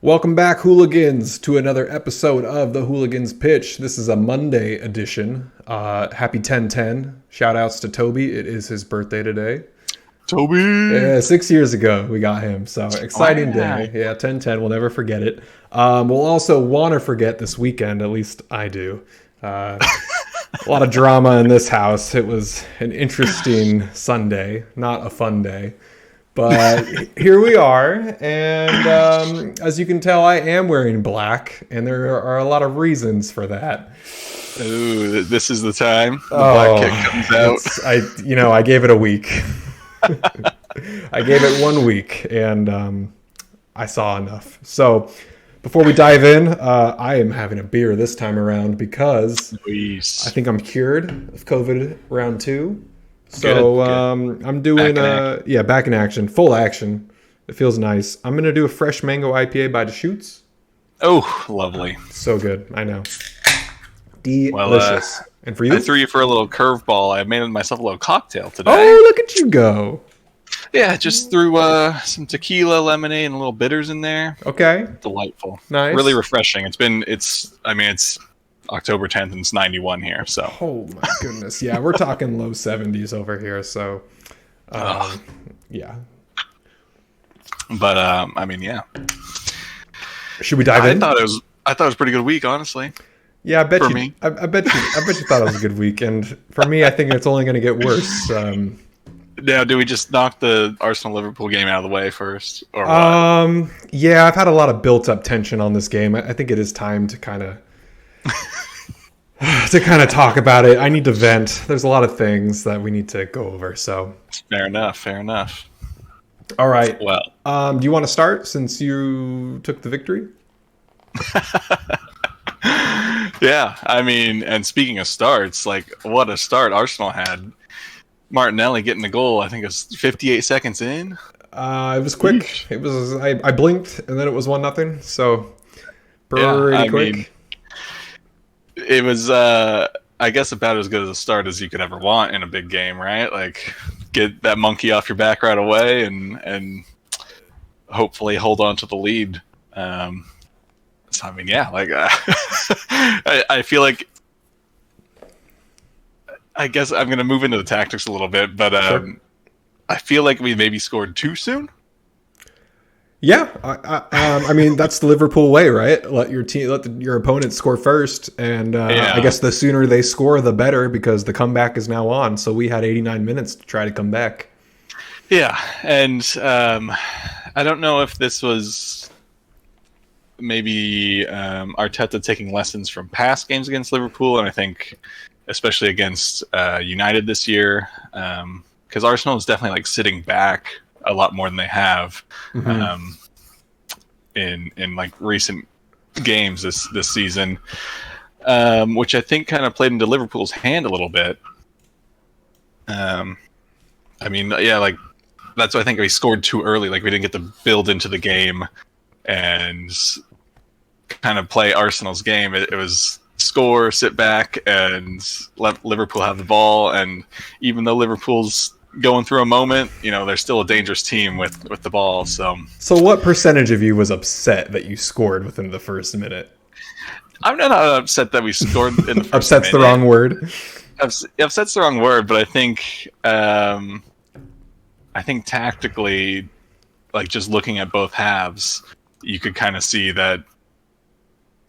Welcome back, Hooligans, to another episode of the Hooligans Pitch. This is a Monday edition. Happy 10-10. Shout outs to Toby. It is his birthday today. Toby! Yeah, 6 years ago we got him. So exciting day. Yeah, 10-10. We'll never forget it. We'll also want to forget this weekend. At least I do. A lot of drama in this house. It was an interesting Sunday. Not a fun day. But here we are, and as you can tell, I am wearing black, and there are a lot of reasons for that. Ooh, this is the time. The black kick comes out. I gave it a week. I gave it 1 week, and I saw enough. So before we dive in, I am having a beer this time around because I think I'm cured of COVID round 2. So good. I'm doing back in action, full action. It feels nice. I'm gonna do a fresh mango IPA by Deschutes. Oh, lovely! So good, I know. Delicious. And for you, I threw you for a little curveball. I made myself a little cocktail today. Oh, look at you go! Yeah, just threw some tequila, lemonade, and a little bitters in there. Okay, delightful. Nice, really refreshing. It's October 10th and it's 91 here, so. Oh my goodness. Yeah, we're talking low 70s over here, so yeah. But yeah. Should we dive in? I thought it was a pretty good week, honestly. Yeah, I bet for you me. I bet you thought it was a good week, and for me I think it's only going to get worse. Now, do we just knock the Arsenal-Liverpool game out of the way first, or what? Yeah, I've had a lot of built-up tension on this game. I think it is time to kind of talk about it. I need to vent. There's a lot of things that we need to go over. So fair enough. All right. Well, do you want to start since you took the victory? Yeah, and speaking of starts, what a start Arsenal had. Martinelli getting the goal. I think it was 58 seconds in. It was quick. It was. I blinked and then it was 1-0. So pretty quick. It was, I guess, about as good as a start as you could ever want in a big game, right? Like, get that monkey off your back right away and hopefully hold on to the lead. I feel like, I guess I'm going to move into the tactics a little bit, but sure. I feel like we maybe scored too soon. Yeah, that's the Liverpool way, right? Let your opponent score first, and I guess the sooner they score, the better, because the comeback is now on. So we had 89 minutes to try to come back. Yeah, and I don't know if this was maybe Arteta taking lessons from past games against Liverpool, and I think especially against United this year, because Arsenal is definitely sitting back a lot more than they have in recent games this season, which I think kind of played into Liverpool's hand a little bit. That's why I think we scored too early. We didn't get to build into the game and kind of play Arsenal's game. It was score, sit back, and let Liverpool have the ball. And even though Liverpool's going through a moment, they're still a dangerous team with the ball. So what percentage of you was upset that you scored within the first minute? I'm not upset that we scored in the first Upset's minute. The wrong word. Upset's the wrong word, but I think tactically, just looking at both halves, you could kind of see that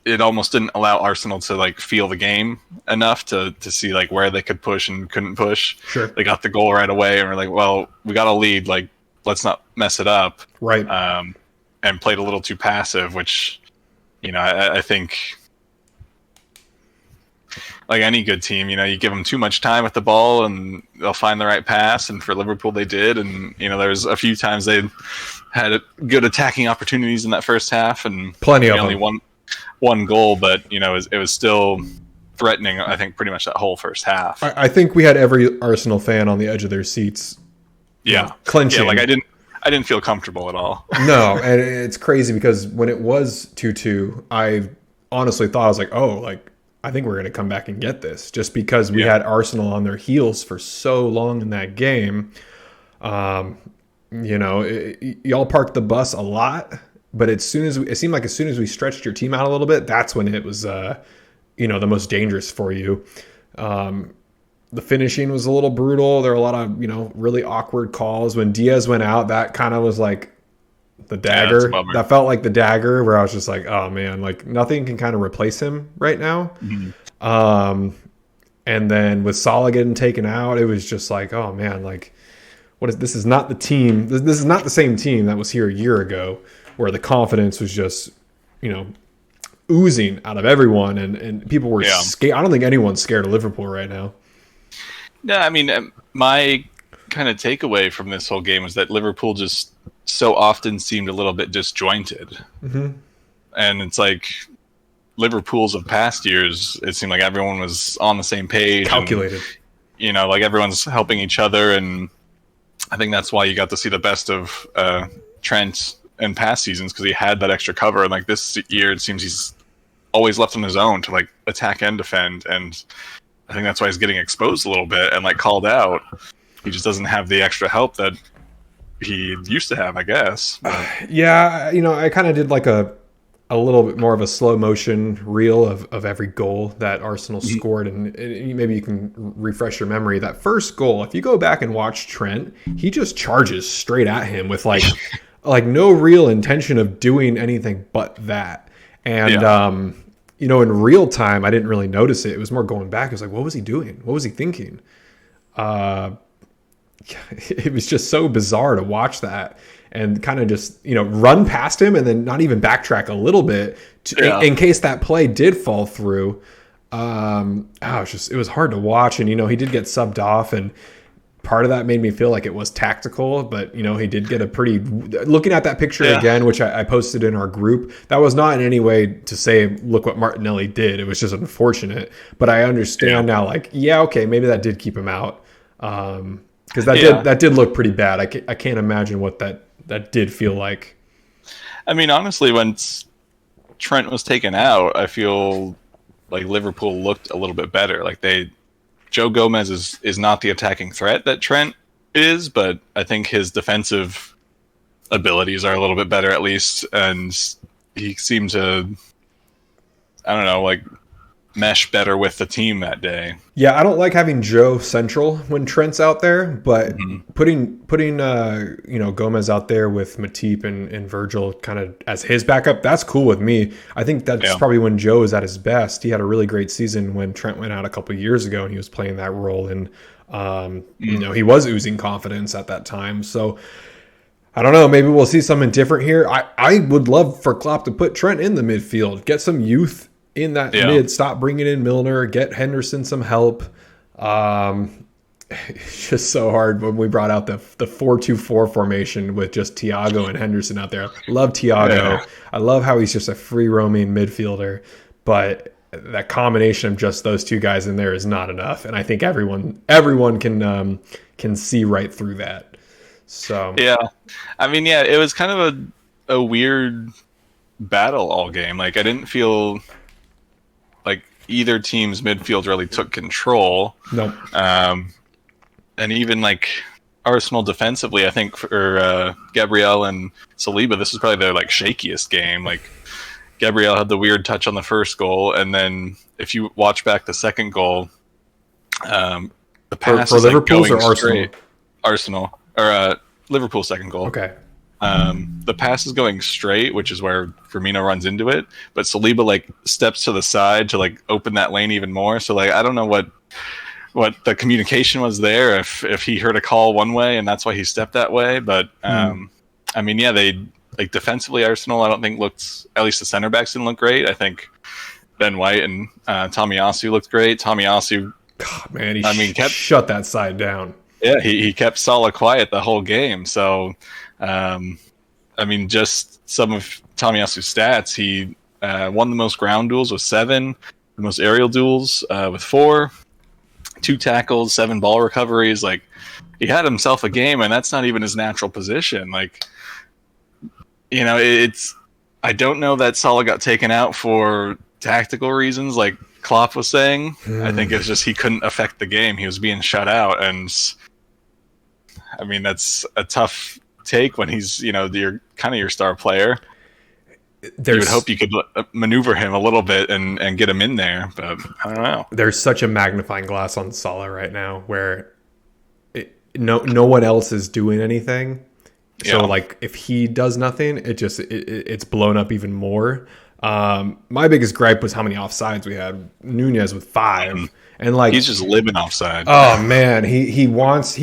it almost didn't allow Arsenal to feel the game enough to see where they could push and couldn't push. Sure. They got the goal right away and we're well, we got a lead, let's not mess it up. Right. And played a little too passive, which, I think any good team, you give them too much time with the ball and they'll find the right pass. And for Liverpool, they did. And, there's a few times they had good attacking opportunities in that first half and plenty of only them. One goal, but it was still threatening. I think pretty much that whole first half. I think we had every Arsenal fan on the edge of their seats. Yeah, clenching. Yeah, I didn't feel comfortable at all. No, and it's crazy because when it was 2-2, I honestly thought, I was I think we're going to come back and get this, just because we had Arsenal on their heels for so long in that game. Y'all parked the bus a lot but it seemed like as soon as we stretched your team out a little bit, that's when it was the most dangerous for you. The finishing was a little brutal. There were a lot of really awkward calls when Diaz went out. That kind of was like the dagger. That felt like the dagger where I was just like, oh man, like nothing can kind of replace him right now. And then with Salah getting taken out, it was just like, oh man, like this is not the team. This is not the same team that was here a year ago, where the confidence was just, oozing out of everyone, and people were scared. I don't think anyone's scared of Liverpool right now. Yeah, I mean, my kind of takeaway from this whole game was that Liverpool just so often seemed a little bit disjointed. And it's like Liverpool's of past years, it seemed like everyone was on the same page. Calculated. And, like everyone's helping each other. And I think that's why you got to see the best of Trent in past seasons, because he had that extra cover. And like this year, it seems he's always left on his own to like attack and defend. And I think that's why he's getting exposed a little bit and like called out. He just doesn't have the extra help that he used to have, I guess. Yeah, I kind of did like a little bit more of a slow motion reel of every goal that Arsenal scored, and maybe you can refresh your memory. That first goal, if you go back and watch Trent, he just charges straight at him with like no real intention of doing anything but that. And in real time, I didn't really notice it. It was more going back. It was like, what was he doing? What was he thinking? It was just so bizarre to watch that and kind of just, run past him and then not even backtrack a little bit in case that play did fall through. It was hard to watch. And, he did get subbed off, and part of that made me feel like it was tactical, but, he did get looking at that picture again, which I posted in our group, that was not in any way to say, look what Martinelli did. It was just unfortunate, but I understand now, like, okay, maybe that did keep him out. Because that did look pretty bad. I can't imagine what that did feel like. I mean, honestly, when Trent was taken out, I feel like Liverpool looked a little bit better. Like Joe Gomez is not the attacking threat that Trent is, but I think his defensive abilities are a little bit better at least, and he seemed to, I don't know, like mesh better with the team that day. Yeah, I don't like having Joe central when Trent's out there, but putting Gomez out there with Matip and Virgil kind of as his backup, that's cool with me. I think that's probably when Joe is at his best. He had a really great season when Trent went out a couple of years ago, and he was playing that role, and he was oozing confidence at that time. So I don't know, maybe we'll see something different here. I would love for Klopp to put Trent in the midfield, get some youth in that mid, stop bringing in Milner, get Henderson some help. It's just so hard when we brought out the 4-2-4 formation with just Thiago and Henderson out there. Love Thiago. Yeah. I love how he's just a free roaming midfielder, but that combination of just those two guys in there is not enough. And I think everyone can see right through that. So I mean, it was kind of a weird battle all game. Like I didn't feel like either team's midfield really took control. No. And even like Arsenal defensively, I think for Gabriel and Saliba, this was probably their like shakiest game. Like Gabriel had the weird touch on the first goal, and then if you watch back the second goal, the pass for is Liverpool's like going or Arsenal? straight. Arsenal or Liverpool's second goal. Okay. The pass is going straight, which is where Firmino runs into it, but Saliba like steps to the side to like open that lane even more. So like I don't know what the communication was there, if he heard a call one way and that's why he stepped that way. But I mean, they like defensively Arsenal I don't think looked, at least the center backs didn't look great. I think Ben White and Tomiyasu looked great. Tomiyasu, God, man, kept shut that side down. Yeah, he kept Salah quiet the whole game. So I mean, just some of Tomiyasu's stats. He won the most ground duels with 7, the most aerial duels with 4, 2 tackles, 7 ball recoveries. Like, he had himself a game, and that's not even his natural position. Like, I don't know that Salah got taken out for tactical reasons, like Klopp was saying. I think it's just he couldn't affect the game. He was being shut out, and I mean, that's a tough take when he's, your kind of your star player. you would hope you could maneuver him a little bit and get him in there, but I don't know. There's such a magnifying glass on Salah right now where no one else is doing anything. So like if he does nothing, it's blown up even more. My biggest gripe was how many offsides we had. Nunez with 5, and like he's just living offside. Oh man, he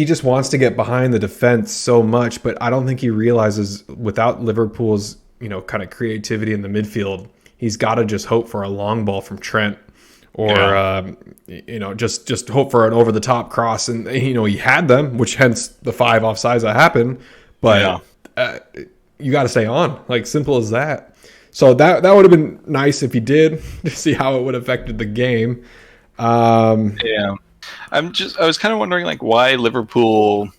just wants to get behind the defense so much, but I don't think he realizes without Liverpool's kind of creativity in the midfield, he's got to just hope for a long ball from Trent, or just hope for an over the top cross, and he had them, which hence the 5 offsides that happened. But you got to stay on, like simple as that. So that would have been nice if he did, to see how it would have affected the game. I was kind of wondering like why Liverpool,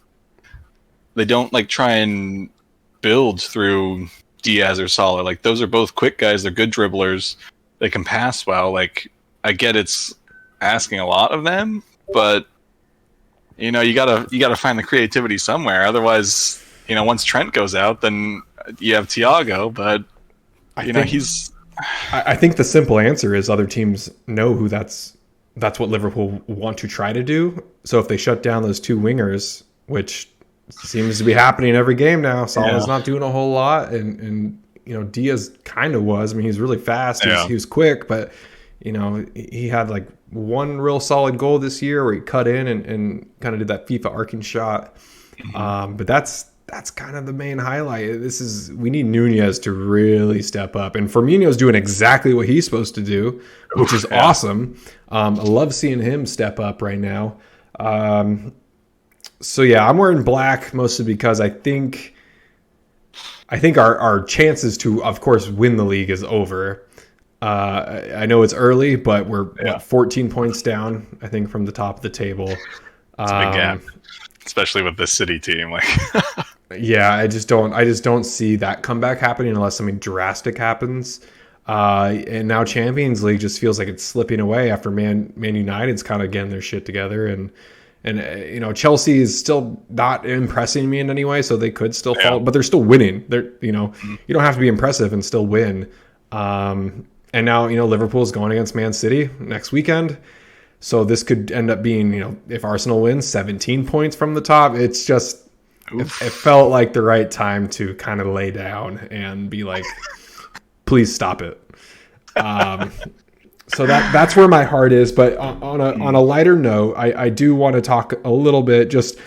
they don't like try and build through Diaz or Salah. Like those are both quick guys. They're good dribblers. They can pass well. Like I get it's asking a lot of them, but you gotta find the creativity somewhere. Otherwise, once Trent goes out, then you have Thiago. But I think the simple answer is other teams know who that's what Liverpool want to try to do. So if they shut down those 2 wingers, which seems to be happening in every game now, Salah's not doing a whole lot, and Diaz kind of was. I mean, he's really fast. He was quick, but he had like one real solid goal this year where he cut in and kind of did that FIFA arcing shot. But that's kind of the main highlight. We need Nunez to really step up, and Firmino's doing exactly what he's supposed to do, which is awesome. I love seeing him step up right now. So yeah, I'm wearing black mostly because I think our chances to, of course, win the league is over. I know it's early, but we're 14 points down, I think, from the top of the table. It's a big gap, especially with this City team. Like, yeah, I just don't see that comeback happening unless something drastic happens. And now Champions League just feels like it's slipping away after Man United's kind of getting their shit together, and Chelsea is still not impressing me in any way, so they could still fall, but they're still winning. You don't have to be impressive and still win. And now Liverpool's going against Man City next weekend, so this could end up being if Arsenal wins, 17 points from the top. It's just it felt like the right time to kind of lay down and be like, please stop it. So that's where my heart is. But on a lighter note, I do want to talk a little bit just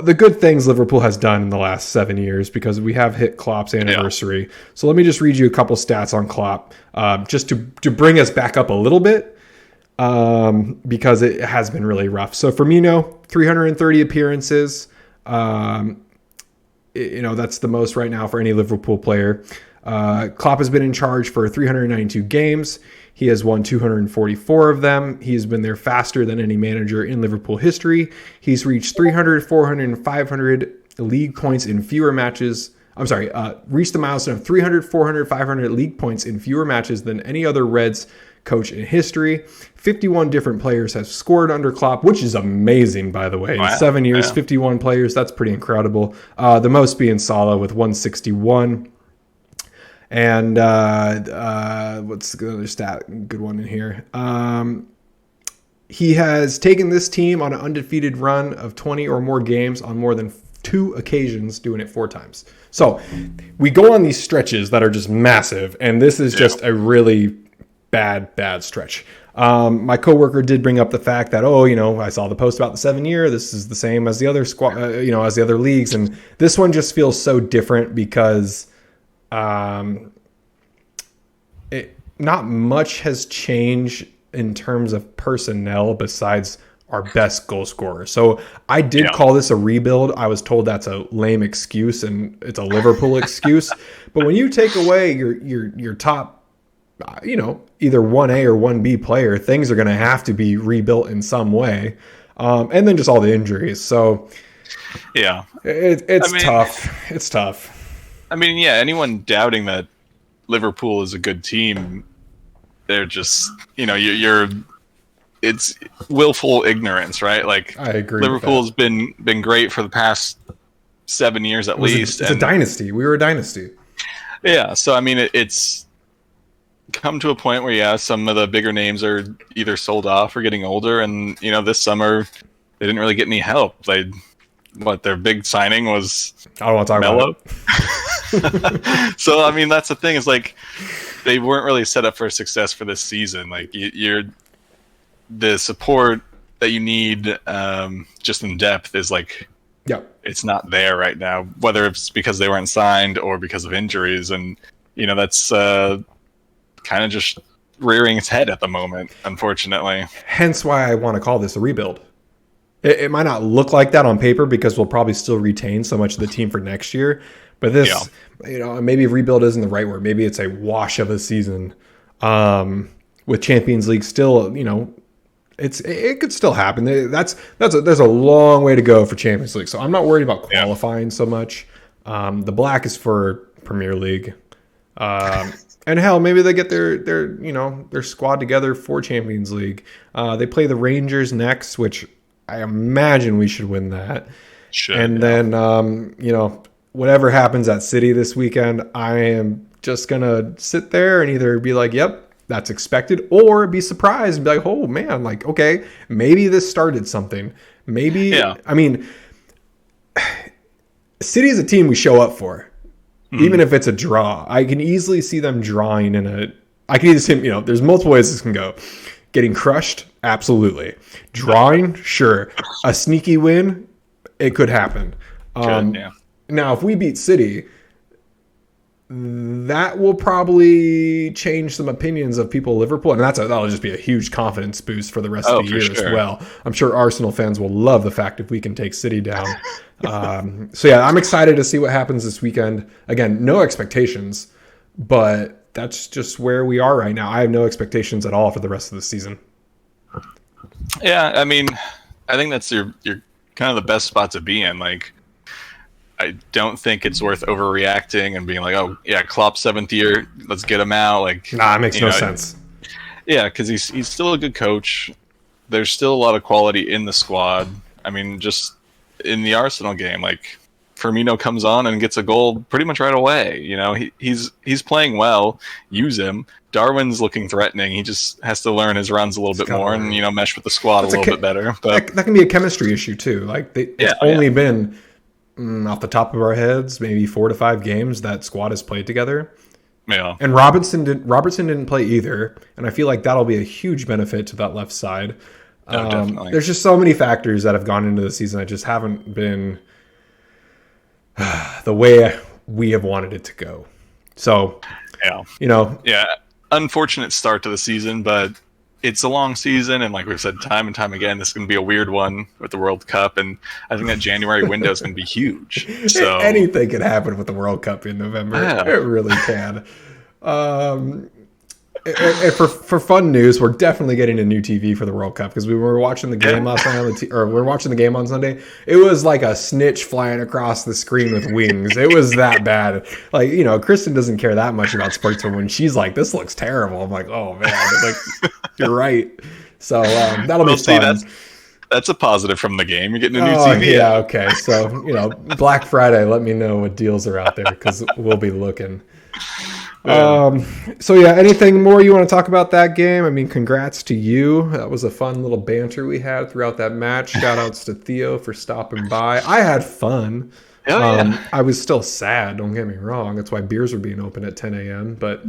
the good things Liverpool has done in the last 7 years, because we have hit Klopp's anniversary. Yeah. So let me just read you a couple stats on Klopp, just to bring us back up a little bit, because it has been really rough. So Firmino, 330 appearances. That's the most right now for any Liverpool player. Klopp has been in charge for 392 games. He has won 244 of them. He's been there faster than any manager in Liverpool history. He's reached 300, 400, and 500 league points in fewer matches. Reached the milestone of 300, 400, 500 league points in fewer matches than any other Reds coach in history. 51 different players have scored under Klopp, which is amazing, by the way. In 7 years, 51 players. That's pretty incredible. The most being Salah with 161. And what's the other stat? Good one in here. He has taken this team on an undefeated run of 20 or more games on more than 2 occasions, doing it 4 times. So we go on these stretches that are just massive, and this is just a really bad stretch. My coworker did bring up the fact that, I saw the post about the 7 year. This is the same as the other squad, as the other leagues, and this one just feels so different because not much has changed in terms of personnel besides our best goal scorer. So I did call this a rebuild. I was told that's a lame excuse and it's a Liverpool excuse. But when you take away your top, either 1A or 1B player, things are going to have to be rebuilt in some way. And then just all the injuries. So it's tough. It's tough. I mean, anyone doubting that Liverpool is a good team, they're just, it's willful ignorance, right? Like, I agree. Liverpool's been great for the past 7 years at least. It's a dynasty. We were a dynasty. Yeah. So, I mean, it's come to a point where some of the bigger names are either sold off or getting older, and this summer they didn't really get any help. Their big signing was I don't want to talk Melo. about it. So I mean, that's the thing, is like they weren't really set up for success for this season. Like you're the support that you need, just in depth, is like, Yeah. it's not there right now, whether it's because they weren't signed or because of injuries. And, that's kind of just rearing its head at the moment, unfortunately. Hence why I want to call this a rebuild. It might not look like that on paper because we'll probably still retain so much of the team for next year. But this, maybe rebuild isn't the right word. Maybe it's a wash of a season, with Champions League still, it could still happen. There's a long way to go for Champions League, so I'm not worried about qualifying so much. The black is for Premier League, and hell, maybe they get their squad together for Champions League. They play the Rangers next, which I imagine we should win that. Then whatever happens at City this weekend, I am just gonna sit there and either be like, "Yep, that's expected," or be surprised and be like, "Oh man, like, okay, maybe this started something." Maybe, I mean, City is a team we show up for, even if it's a draw. I can easily see them drawing I can either see, there's multiple ways this can go. Getting crushed, absolutely. Drawing, sure. A sneaky win, it could happen. Now, if we beat City, that will probably change some opinions of people in Liverpool, and that'll just be a huge confidence boost for the rest of the year as well. I'm sure Arsenal fans will love the fact if we can take City down. So yeah, I'm excited to see what happens this weekend. Again, no expectations, but that's just where we are right now. I have no expectations at all for the rest of the season. Yeah, I mean, I think that's your kind of the best spot to be in. Like, I don't think it's worth overreacting and being like, "Oh yeah, Klopp 7th year, let's get him out." Like, it makes no sense. Yeah, because he's still a good coach. There's still a lot of quality in the squad. I mean, just in the Arsenal game, like Firmino comes on and gets a goal pretty much right away. He's playing well. Use him. Darwin's looking threatening. He just has to learn his runs a little bit more and mesh with the squad a little bit better. But that can be a chemistry issue too. Like it's only been off the top of our heads, maybe 4 to 5 games that squad has played together. Yeah. And Robertson didn't play either, and I feel like that'll be a huge benefit to that left side. Definitely. There's just so many factors that have gone into the season that just haven't been the way we have wanted it to go. So, unfortunate start to the season, but it's a long season, and like we've said time and time again, this is going to be a weird one with the World Cup, and I think that January window is going to be huge. So anything can happen with the World Cup in November. Yeah. It really can. And for fun news, we're definitely getting a new TV for the World Cup, because we were watching the game last night we were watching the game on Sunday. It was like a snitch flying across the screen with wings. It was that bad. Like, Kristen doesn't care that much about sports, but when she's like, "This looks terrible," I'm like, "Oh man," like, you're right. So that'll be fun. That's a positive from the game. You're getting a new TV. Yeah, okay. So Black Friday, let me know what deals are out there, because we'll be looking. So yeah, anything more you want to talk about that game? I mean, congrats to you. That was a fun little banter we had throughout that match. Shout outs to Theo for stopping by. I had fun. I was still sad, don't get me wrong. That's why beers were being open at 10 a.m. But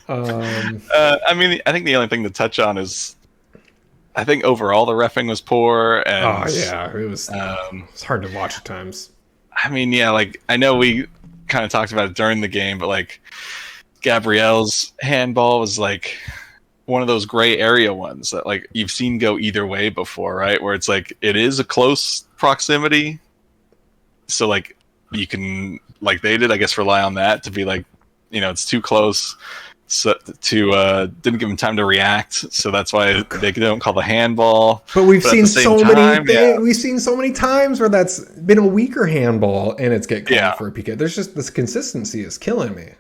I mean, I think the only thing to touch on is, I think overall the reffing was poor, and it was it's hard to watch at times. I mean, like, I know we kind of talked about it during the game, but like Gabrielle's handball was like one of those gray area ones that like you've seen go either way before, right? Where it's like it is a close proximity, so like you can, like they did, I guess, rely on that to be like, it's too close, so didn't give him time to react, so that's why they don't call the handball. But we've seen so many times where that's been a weaker handball and it's get called for a PK. There's just this consistency is killing me.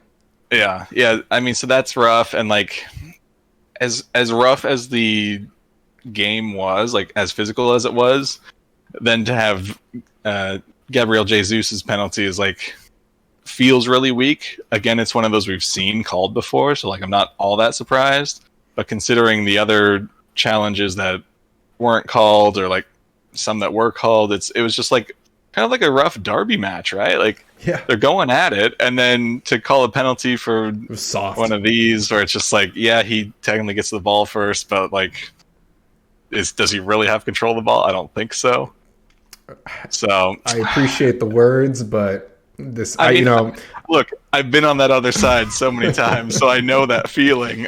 Yeah. I mean, so that's rough, and like as rough as the game was, like as physical as it was, then to have Gabriel Jesus's penalty is like feels really weak. Again, it's one of those we've seen called before, so like I'm not all that surprised. But considering the other challenges that weren't called, or like some that were called, it was just like kind of like a rough derby match, right? Like they're going at it, and then to call a penalty for one of these, where it's just like, yeah, he technically gets the ball first, but like, does he really have control of the ball? I don't think so. So I appreciate the words, but look, I've been on that other side so many times, so I know that feeling.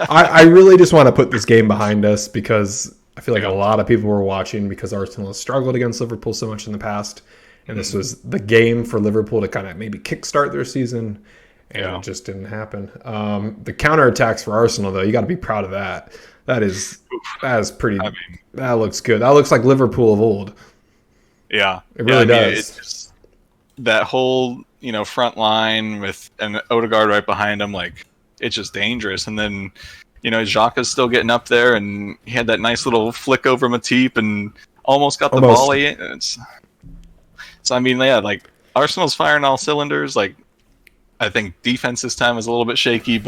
I really just want to put this game behind us, because I feel like a lot of people were watching because Arsenal has struggled against Liverpool so much in the past, and this was the game for Liverpool to kind of maybe kickstart their season, and it just didn't happen. The counterattacks for Arsenal, though, you got to be proud of that. That is pretty. That looks good. That looks like Liverpool of old. Yeah, it really does. That whole front line with an Odegaard right behind him, like, it's just dangerous. And then Xhaka's still getting up there, and he had that nice little flick over Matip and almost got the volley in. So I mean, yeah, like Arsenal's firing all cylinders. Like, I think defense this time was a little bit shaky,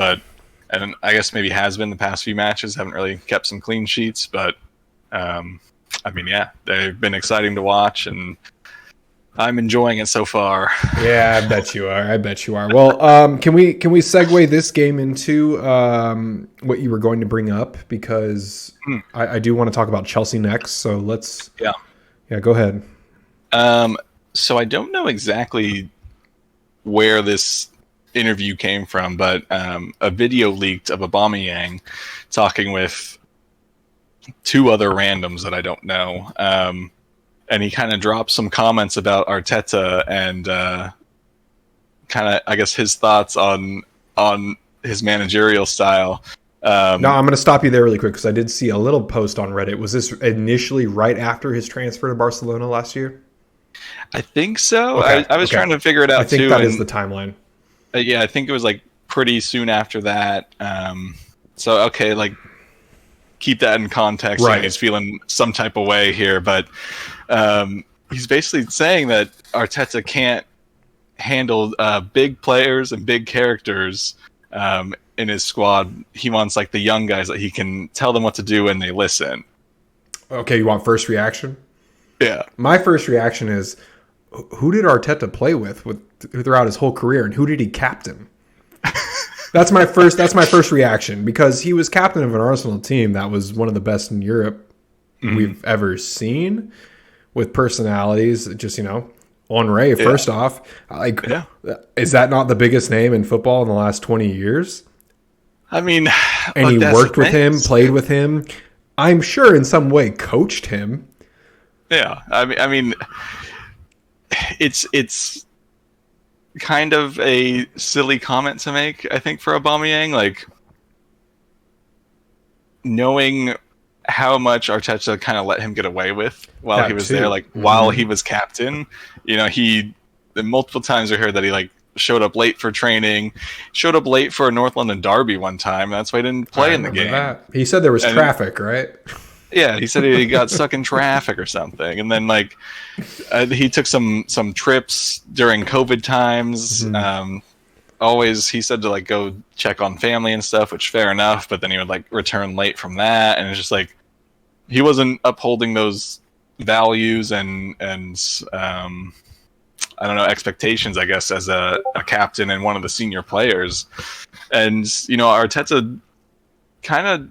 and I guess maybe has been the past few matches. Haven't really kept some clean sheets, but I mean, yeah, they've been exciting to watch, and I'm enjoying it so far. Yeah, I bet you are. Well, can we segue this game into what you were going to bring up, because I do want to talk about Chelsea next. So let's go ahead. So I don't know exactly where this interview came from, but a video leaked of Aubameyang talking with two other randoms that I don't know. And he kind of dropped some comments about Arteta and kind of, I guess, his thoughts on his managerial style. No, I'm going to stop you there really quick, because I did see a little post on Reddit. Was this initially right after his transfer to Barcelona last year? I think so. Okay. I was trying to figure it out, too. I think that is the timeline. Yeah, I think it was like pretty soon after that. So, okay, like, keep that in context. Right. He's feeling some type of way here, but he's basically saying that Arteta can't handle big players and big characters in his squad. He wants like the young guys that he can tell them what to do and they listen. Okay, you want first reaction? Yeah. My first reaction is, who did Arteta play with throughout his whole career, and who did he captain? That's my first reaction, because he was captain of an Arsenal team that was one of the best in Europe we've ever seen, with personalities. Just Henry. First off, is that not the biggest name in football in the last 20 years? I mean, and he worked with him, played with him. I'm sure in some way coached him. Yeah, I mean, it's kind of a silly comment to make, I think, for Aubameyang. Like, knowing how much Arteta kind of let him get away with while he was there, like while he was captain. He multiple times I heard that he like showed up late for training, showed up late for a North London derby one time. That's why he didn't play in the game. That. He said there was traffic, right? Yeah, he said he got stuck in traffic or something, and then like he took some trips during COVID times. Always, he said to like go check on family and stuff, which fair enough. But then he would like return late from that, and it's just like he wasn't upholding those values and I don't know, expectations, I guess, as a captain and one of the senior players. And Arteta kind of,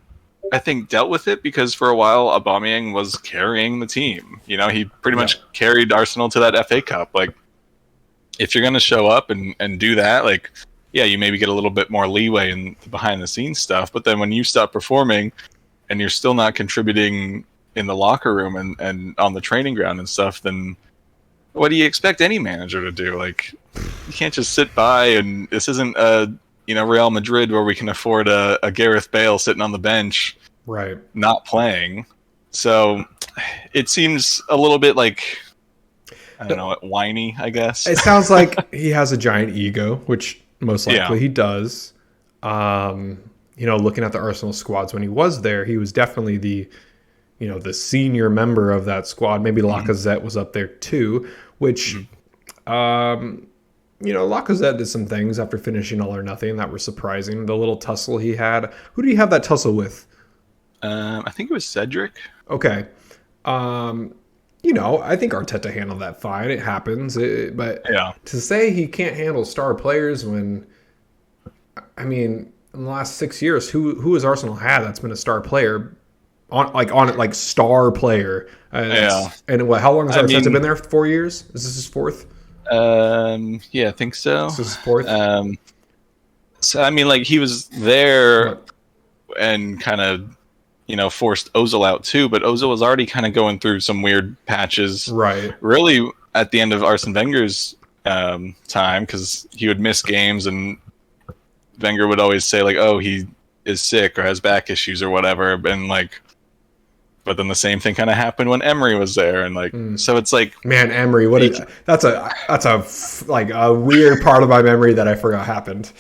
I think, dealt with it, because for a while Aubameyang was carrying the team. He pretty much carried Arsenal to that FA Cup. Like, if you're going to show up and do that, like, yeah, you maybe get a little bit more leeway in the behind the scenes stuff. But then when you stop performing and you're still not contributing in the locker room and on the training ground and stuff, then what do you expect any manager to do? Like, you can't just sit by, and this isn't Real Madrid where we can afford a Gareth Bale sitting on the bench, right, not playing. So it seems a little bit like, I don't know, whiny, I guess. It sounds like he has a giant ego, which most likely he does. Looking at the Arsenal squads when he was there, he was definitely the senior member of that squad. Maybe Lacazette was up there too, which Lacazette did some things after finishing All or Nothing that were surprising. The little tussle he had. Who did he have that tussle with? I think it was Cedric. Okay. I think Arteta handled that fine. It happens. But to say he can't handle star players when, in the last 6 years, who has Arsenal had that's been a star player? Star player. And how long has Arteta been there? 4 years? Is this his fourth? I think so. This is his fourth. He was there and kind of, forced Ozil out too, but Ozil was already kind of going through some weird patches. Right. Really, at the end of Arsene Wenger's time, because he would miss games, and Wenger would always say he is sick or has back issues or whatever, and but then the same thing kind of happened when Emery was there, and so it's man, Emery, that's a weird part of my memory that I forgot happened.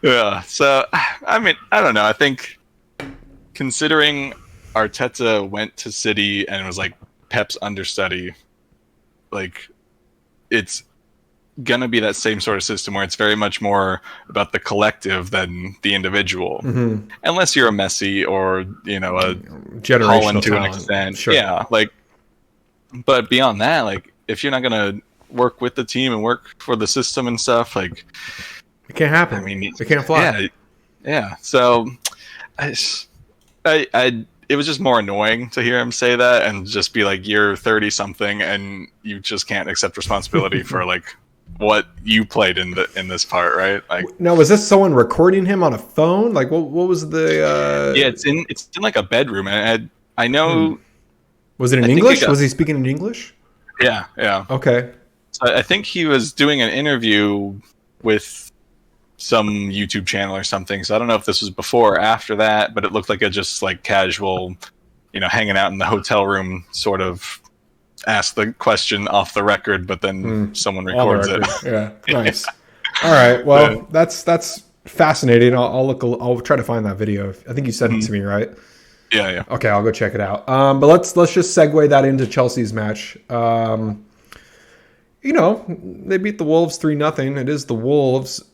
Yeah, so I don't know. I think considering Arteta went to City and was Pep's understudy, it's gonna be that same sort of system where it's very much more about the collective than the individual, unless you're a Messi or a generational Holland to talent. an extent. Sure. Yeah, but beyond that, if you're not gonna work with the team and work for the system and stuff, it can't happen. It can't fly. Yeah. So it was just more annoying to hear him say that and just be you're 30 something and you just can't accept responsibility for what you played in this part, right? Now, was this someone recording him on a phone? What was the? Yeah, it's in a bedroom, and I know. Was it in English? Was he speaking in English? Yeah. Okay. So I think he was doing an interview with some YouTube channel or something. So I don't know if this was before or after that, but it looked like a just casual, hanging out in the hotel room sort of. Ask the question off the record, but then someone records it. Yeah, nice. All right, well, that's fascinating. I'll try to find that video. I think you sent it to me, right? Yeah. Okay, I'll go check it out. But let's just segue that into Chelsea's match. They beat the Wolves 3-0. It is the Wolves.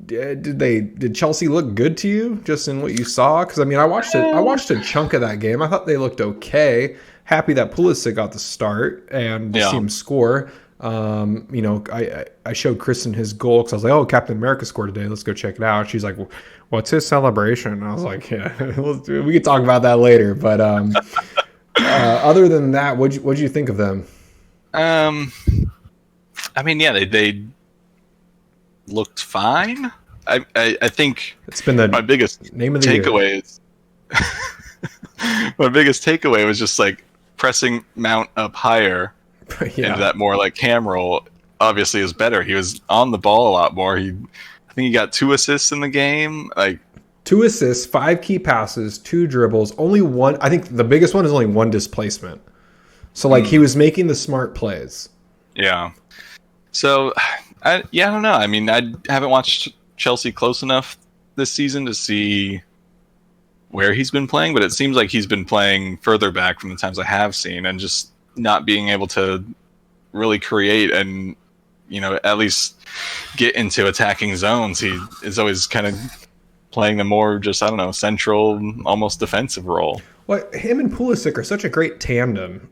Did Chelsea look good to you just in what you saw? Because I watched a chunk of that game. I thought they looked okay. Happy that Pulisic got the start and to see him score. I showed Kristen his goal because I was like, "Oh, Captain America scored today. Let's go check it out." She's like, "What's his celebration?" And I was like, "Yeah, we could talk about that later." But other than that, what'd you think of them? They looked fine. I think it's been my biggest name of the takeaway is my biggest takeaway was just pressing Mount up higher into that more cam roll obviously is better. He was on the ball a lot more. I think he got 2 assists in the game. 2 assists, 5 key passes, 2 dribbles, only one. I think the biggest one is only 1 displacement. So he was making the smart plays. Yeah. So I don't know. I haven't watched Chelsea close enough this season to see where he's been playing, but it seems like he's been playing further back from the times I have seen and just not being able to really create and, at least get into attacking zones. He is always kind of playing the more just, central, almost defensive role. Well, him and Pulisic are such a great tandem.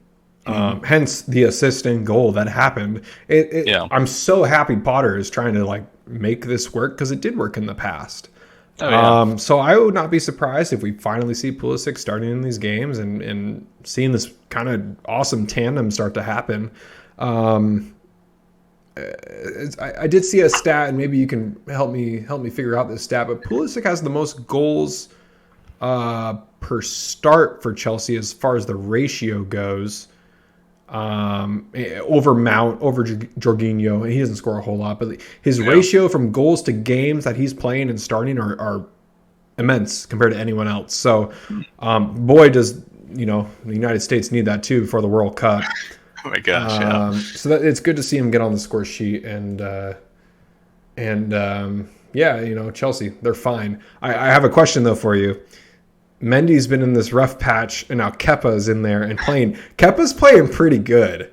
Hence the assist and goal that happened. I'm so happy Potter is trying to make this work because it did work in the past. So I would not be surprised if we finally see Pulisic starting in these games and seeing this kind of awesome tandem start to happen. I did see a stat, and maybe you can help me figure out this stat, but Pulisic has the most goals per start for Chelsea as far as the ratio goes. Over Mount, over Jorginho, and he doesn't score a whole lot, but his ratio from goals to games that he's playing and starting are immense compared to anyone else. So, boy, does the United States need that too for the World Cup. Oh my gosh! So it's good to see him get on the score sheet, and Chelsea, they're fine. I have a question though for you. Mendy's been in this rough patch, and now Kepa's in there and playing. Kepa's playing pretty good.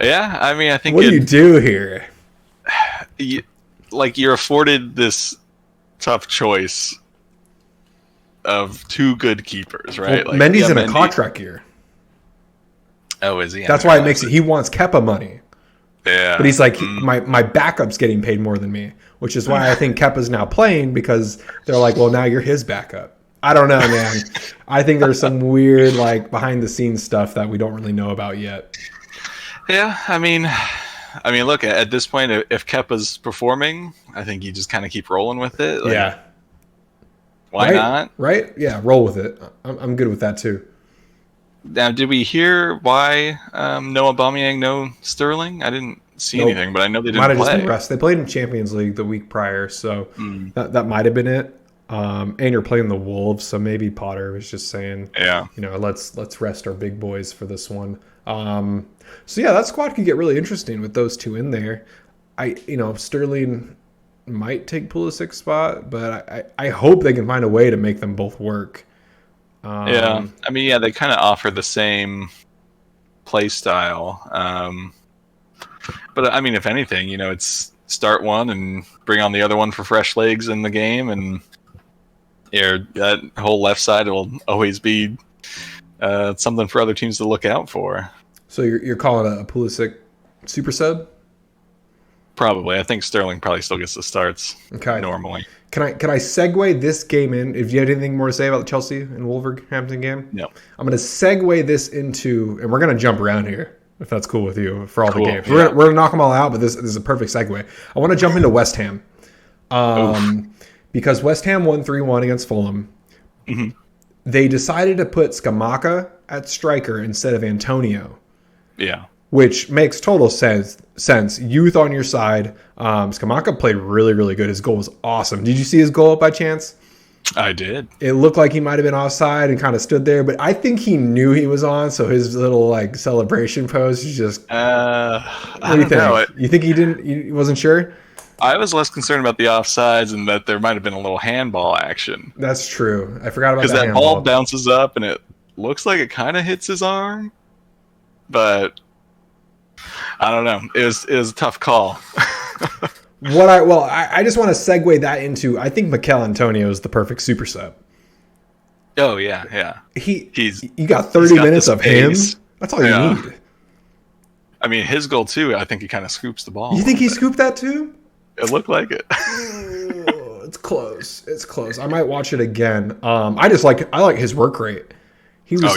Yeah, I mean, I think What do you do here? you're afforded this tough choice of two good keepers, Well, right? Like, Mendy's yeah, in a Mendy. contract year. Oh, is he? I That's didn't why it realize makes it. He wants Kepa money, Yeah, but he's like, my backup's getting paid more than me, which is why I think Kepa's now playing because they're like, well, now you're his backup. I don't know, man. I think there's some weird like behind the scenes stuff that we don't really know about yet. yeah. I mean, look at this point, if Kepa's performing, I think you just kind of keep rolling with it. Like, Yeah. why Right? not? Right? Yeah, roll with it. I'm good with that too. Now, did we hear why no Aubameyang, no Sterling? I didn't see Nope. anything, but I know they Might didn't have just been play. rest. They played in Champions League the week prior, so that might have been it. And you're playing the Wolves, so maybe Potter was just saying, Yeah, let's rest our big boys for this one. So yeah, that squad could get really interesting with those two in there. Sterling might take Pulisic's spot, but I hope they can find a way to make them both work. yeah. I mean, yeah, they kind of offer the same play style. But I mean, if anything, it's start one and bring on the other one for fresh legs in the game, and that whole left side will always be something for other teams to look out for. So you're calling a Pulisic super sub? Probably. I think Sterling probably still gets the starts normally. Can I segue this game in? If you have anything more to say about the Chelsea and Wolverhampton game? No. I'm going to segue this into, and we're going to jump around here, if that's cool with you, for all the games. Yeah. We're going to knock them all out, but this is a perfect segue. I want to jump into West Ham. Because West Ham won 3-1 against Fulham. Mm-hmm. They decided to put Scamacca at striker instead of Antonio. Yeah. Which makes total sense. Youth on your side. Scamacca played really, really good. His goal was awesome. Did you see his goal by chance? I did. It looked like he might have been offside and kind of stood there, but I think he knew he was on, so his little celebration pose is just. I What do you don't know. think? You think he didn't? He wasn't sure? I was less concerned about the offsides and that there might have been a little handball action. That's true. I forgot about Because that that ball handball. bounces up and it looks like it kind of hits his arm, but I don't know. It was a tough call. I just want to segue that into, I think Mikel Antonio is the perfect super sub. Oh yeah. You got 30 minutes of him. That's all you need. I mean, his goal too. I think he kind of scoops the ball. You think he scooped that too? It looked like it. It's close. It's close. I might watch it again. I like his work rate. He was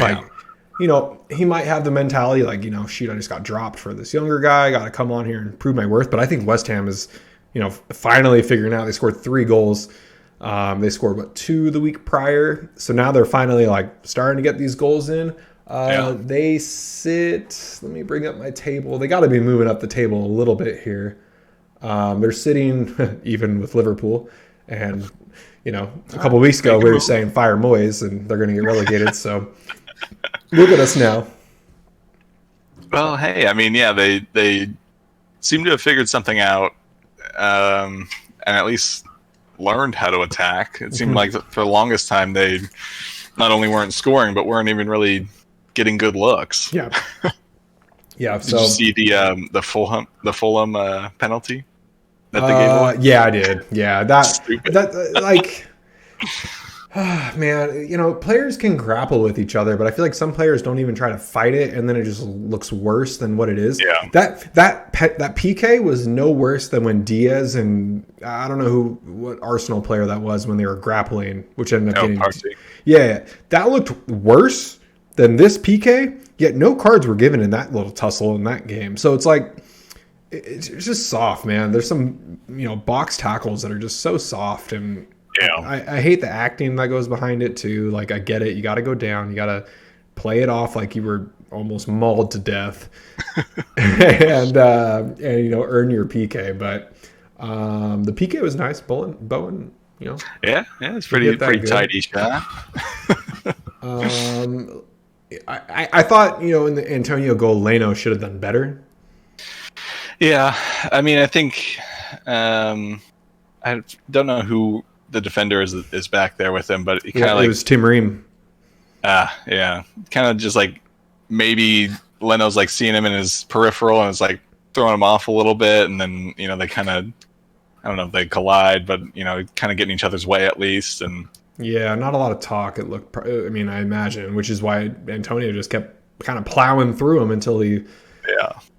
he might have the mentality shoot, I just got dropped for this younger guy. I got to come on here and prove my worth. But I think West Ham is, finally figuring out. They scored 3 goals. They scored 2 the week prior. So now they're finally starting to get these goals in. They sit. Let me bring up my table. They got to be moving up the table a little bit here. They're sitting even with Liverpool, and a couple of weeks ago we were saying fire Moyes and they're going to get relegated. So look at us now. Well, hey, I mean, yeah, they seem to have figured something out, and at least learned how to attack. It seemed like for the longest time they not only weren't scoring but weren't even really getting good looks. Yeah. Yeah. Did you see the Fulham penalty that they gave away? Yeah, I did. Yeah, Stupid. Man, players can grapple with each other, but I feel like some players don't even try to fight it, and then it just looks worse than what it is. Yeah. That PK was no worse than when Diaz and I don't know what Arsenal player that was when they were grappling, which ended up getting. Party. Yeah, that looked worse than this PK. Yet no cards were given in that little tussle in that game. So it's it's just soft, man. There's some box tackles that are just so soft, and I hate the acting that goes behind it too. I get it. You got to go down. You got to play it off like you were almost mauled to death, and earn your PK. But the PK was nice. Bowen, Yeah, it's pretty tidy shot. I thought in the Antonio goal, Leno should have done better. Yeah, I mean, I think I don't know who the defender is back there with him, but it was Tim Ream. Yeah, kind of just maybe Leno's like seeing him in his peripheral and is like throwing him off a little bit, and then they kind of, I don't know if they collide, but kind of getting each other's way at least. And yeah, not a lot of talk. It looked. I mean, I imagine, which is why Antonio just kept kind of plowing through him until he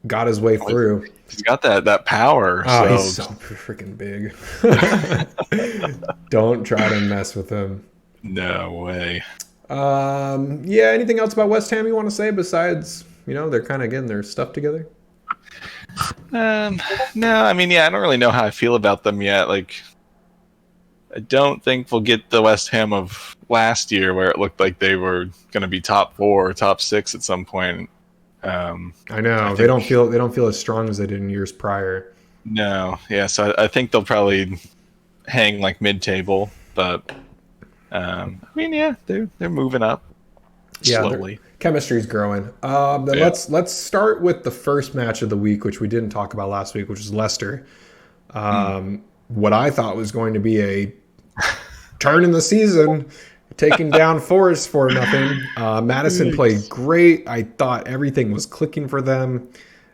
got his way through. He's got that power. Oh, he's so freaking big. Don't try to mess with him. No way. Yeah. Anything else about West Ham you want to say besides they're kind of getting their stuff together? No, I mean, I don't really know how I feel about them yet. Like, I don't think we'll get the West Ham of last year where it looked like they were going to be top 4 or top 6 at some point. I know they don't feel as strong as they did in years prior. No, yeah. So I think they'll probably hang like mid-table, but I mean, yeah, they're moving up slowly. Chemistry's growing. Let's start with the first match of the week, which we didn't talk about last week, which was Leicester. What I thought was going to be a turn in the season, taking down Forest 4-0. Madison played great. I thought everything was clicking for them,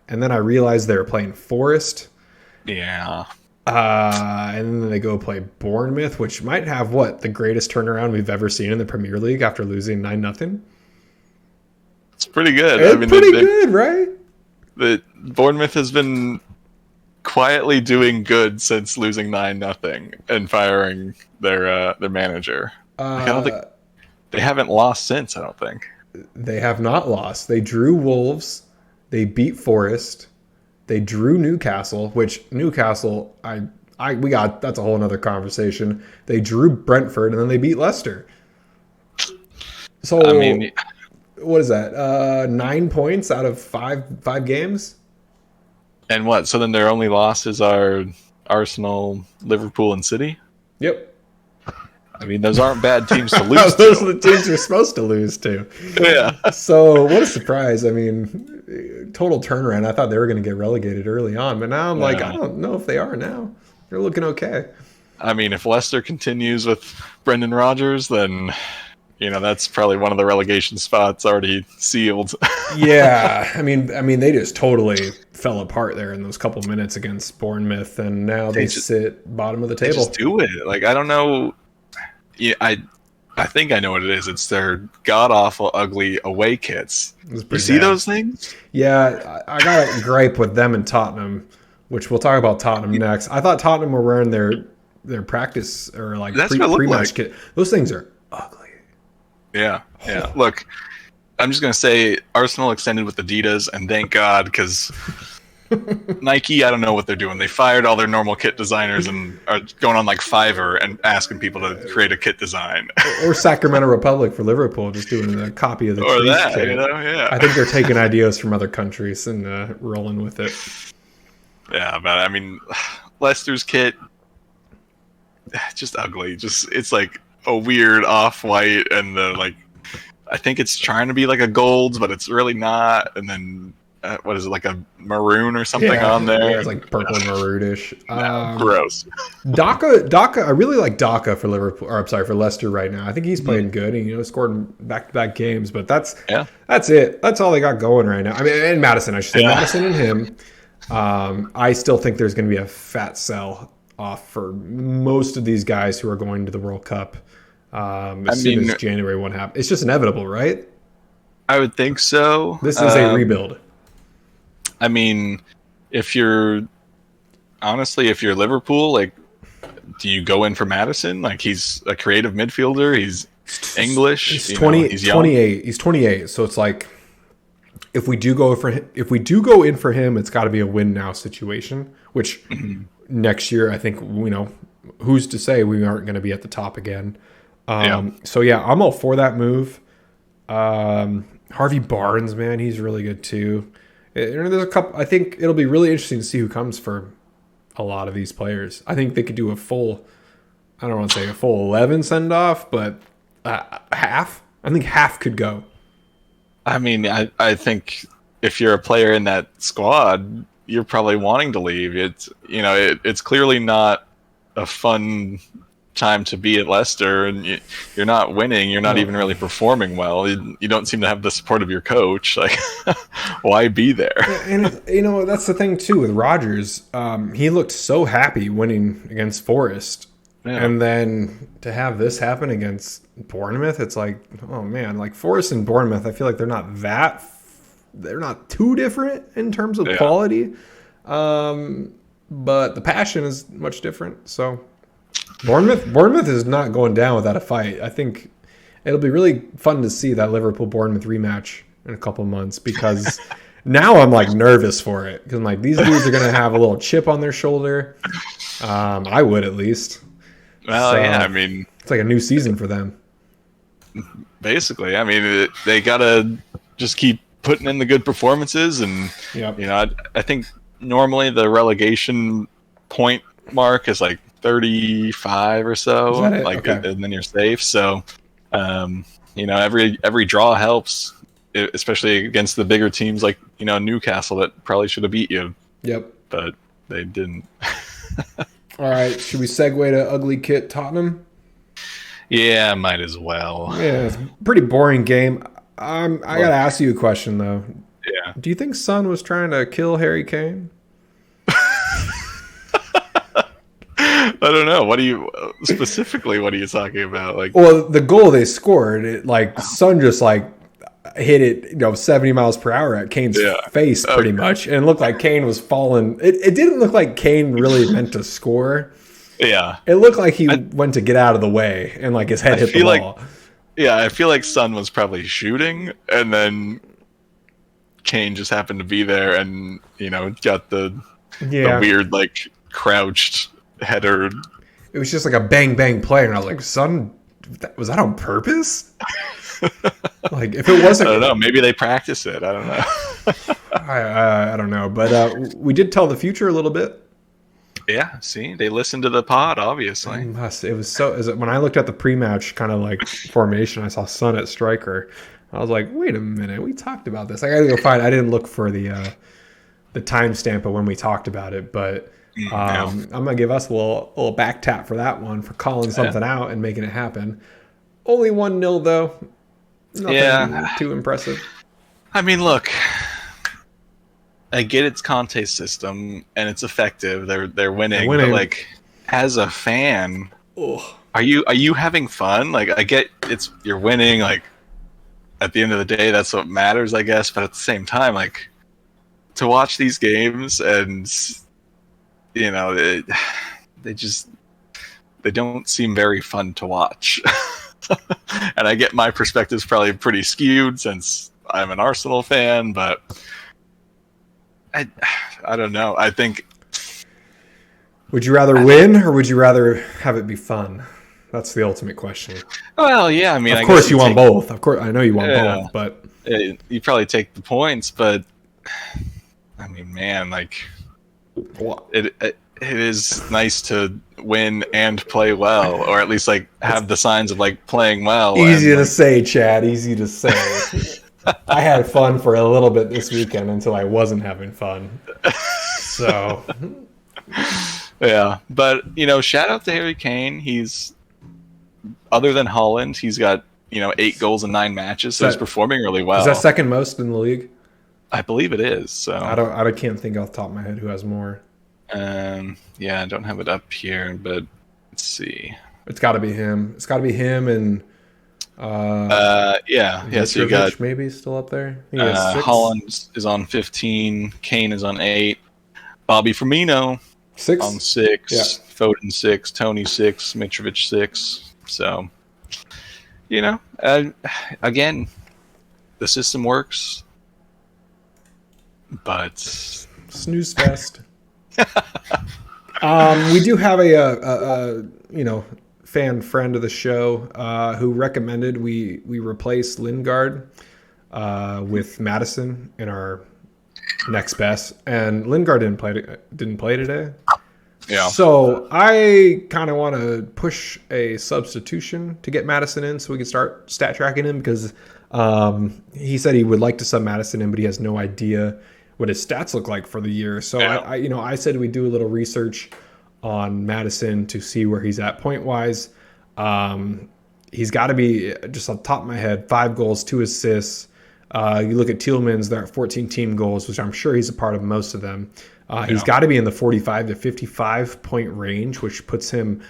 and then I realized they were playing Forest. Yeah. And then they go play Bournemouth, which might have the greatest turnaround we've ever seen in the Premier League after losing 9-0. It's pretty good. It's pretty good, right? The Bournemouth has been quietly doing good since losing 9-0 and firing their manager. I don't think they haven't lost since. I don't think they have not lost. They drew Wolves. They beat Forest. They drew Newcastle, which Newcastle, we got, that's a whole nother conversation. They drew Brentford and then they beat Leicester. So I mean, what is that? 9 points out of five games. And what? So then their only losses are Arsenal, Liverpool, and City? Yep. I mean, those aren't bad teams to lose to. Those are the teams you're supposed to lose to. Yeah. So what a surprise. I mean, total turnaround. I thought they were going to get relegated early on, but now I'm like, I don't know if they are now. They're looking okay. I mean, if Leicester continues with Brendan Rodgers, then that's probably one of the relegation spots already sealed. Yeah, I mean, they just totally fell apart there in those couple minutes against Bournemouth, and now they sit bottom of the table. They just do it. Like, I don't know. Yeah, I think I know what it is. It's their god awful, ugly away kits. You see those things? Yeah, I got a gripe with them and Tottenham, which we'll talk about Tottenham next. I thought Tottenham were wearing their practice or like pre-match kit. Those things are ugly. Yeah. Look, I'm just gonna say Arsenal extended with Adidas, and thank God, because Nike, I don't know what they're doing. They fired all their normal kit designers and are going on like Fiverr and asking people to create a kit design. Or Sacramento Republic for Liverpool, just doing a copy of the or that, kit. Yeah. I think they're taking ideas from other countries and rolling with it. Yeah, but I mean, Leicester's kit, just ugly. It's like a weird off-white, and I think it's trying to be like a gold, but it's really not. And then what is it, like a maroon or something on there? Yeah, it's like purple maroonish. Gross. Daka, I really like Daka for Liverpool. Or I'm sorry, for Leicester right now. I think he's playing good. He scored back-to-back games, but that's it. That's all they got going right now. I mean, and Madison, I should say, Madison and him. I still think there's going to be a fat sell off for most of these guys who are going to the World Cup as soon as January 1 happens. It's just inevitable, right? I would think so. This is a rebuild. I mean, if you're Liverpool, like, do you go in for Madison? Like, he's a creative midfielder. He's English. He's 28. He's 28. So it's like, if we do go in for him, it's got to be a win now situation. Which next year, I think who's to say we aren't going to be at the top again. So yeah, I'm all for that move. Harvey Barnes, man, he's really good too. There's a couple. I think it'll be really interesting to see who comes for a lot of these players. I think they could do a full, I don't want to say a full 11 send off, but half. I think half could go. I mean, I think if you're a player in that squad, you're probably wanting to leave. It's it's clearly not a fun time to be at Leicester, and you're not winning. You're not even really performing well. You don't seem to have the support of your coach. Like, why be there? And that's the thing too with Rodgers. He looked so happy winning against Forest, and then to have this happen against Bournemouth, it's like, oh man, like Forest and Bournemouth, I feel like they're not too different in terms of quality, but the passion is much different. So Bournemouth is not going down without a fight. I think it'll be really fun to see that Liverpool Bournemouth rematch in a couple months, because now I'm like nervous for it, because I'm like, these dudes are going to have a little chip on their shoulder. I would, at least. Well, So, yeah, I mean, it's like a new season for them. basically, I mean, they gotta just keep putting in the good performances, and I think normally the relegation point mark is like 35 or so, like, okay. And then you're safe. So, every draw helps, especially against the bigger teams like Newcastle that probably should have beat you. Yep, but they didn't. All right, should we segue to Ugly Kit Tottenham? Yeah, might as well. Yeah, it's a pretty boring game. I gotta ask you a question though. Yeah. Do you think Son was trying to kill Harry Kane? I don't know. What are you talking about? Like, well, the goal they scored, Son just hit it, 70 miles per hour at Kane's face, pretty much, and it looked like Kane was falling. It didn't look like Kane really meant to score. Yeah, it looked like he went to get out of the way, and his head hit the ball. I feel like Son was probably shooting, and then Kane just happened to be there, and got the weird crouched header. It was just like a bang bang play, and I was like, Son, was that on purpose? If it wasn't, I don't know. Maybe they practice it. I don't know. I don't know, but we did tell the future a little bit. Yeah, see, they listened to the pod, obviously. It was when I looked at the pre-match kind of formation, I saw Son at striker. I was like, wait a minute, we talked about this. I got to go find. I didn't look for the timestamp of when we talked about it, but I'm gonna give us a little back tap for that one, for calling something out and making it happen. Only 1-0 though. Nothing too impressive. I mean, look, I get it's Conte's system and it's effective. They're winning. But as a fan, are you having fun? I get you're winning. At the end of the day, that's what matters, I guess. But at the same time, to watch these games and they don't seem very fun to watch. And I get my perspective's probably pretty skewed since I'm an Arsenal fan, but I don't know. I think. Would you rather win, or would you rather have it be fun? That's the ultimate question. Well, yeah. I mean, of course you want both. Of course, I know you want both, but you probably take the points. But I mean, man, it is nice to win and play well, or at least have the signs of playing well. Easy to say, Chad. Easy to say. I had fun for a little bit this weekend until I wasn't having fun. So, yeah. But shout out to Harry Kane. He's, other than Holland, he's got 8 goals in 9 matches, so he's performing really well. Is that second most in the league? I believe it is. So I can't think off the top of my head who has more. Yeah, I don't have it up here, but let's see. It's got to be him. It's got to be him and. So you got maybe still up there. Holland is on 15. Kane is on 8. Bobby Firmino 6 on 6. Yeah. Foden 6. Tony 6. Mitrovic 6. So, again, the system works, but snooze fest. We do have a fan friend of the show who recommended we replace Lingard with Maddison in our next best, and Lingard didn't play today. Yeah. So I kind of want to push a substitution to get Maddison in, so we can start stat tracking him, because he said he would like to sub Maddison in, but he has no idea what his stats look like for the year. So I said we do a little research on Maddison to see where he's at point wise. He's got to be, just off the top of my head, 5 goals, 2 assists. You look at Tielemans, they're at 14 team goals, which I'm sure he's a part of most of them. He's got to be in the 45 to 55 point range, which puts him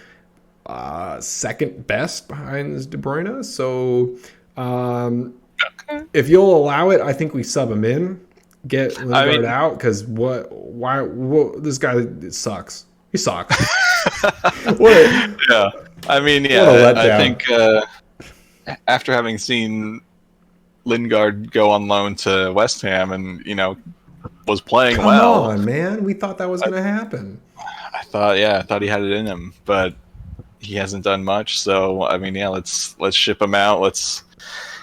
second best behind De Bruyne. So if you'll allow it, I think we sub him in, get Lingard out, because this guy sucks. He sucks. Yeah. I mean, yeah, I think after having seen Lingard go on loan to West Ham and, was playing well. Come on, man. We thought that was going to happen. I thought he had it in him, but he hasn't done much. So, I mean, yeah, let's ship him out. Let's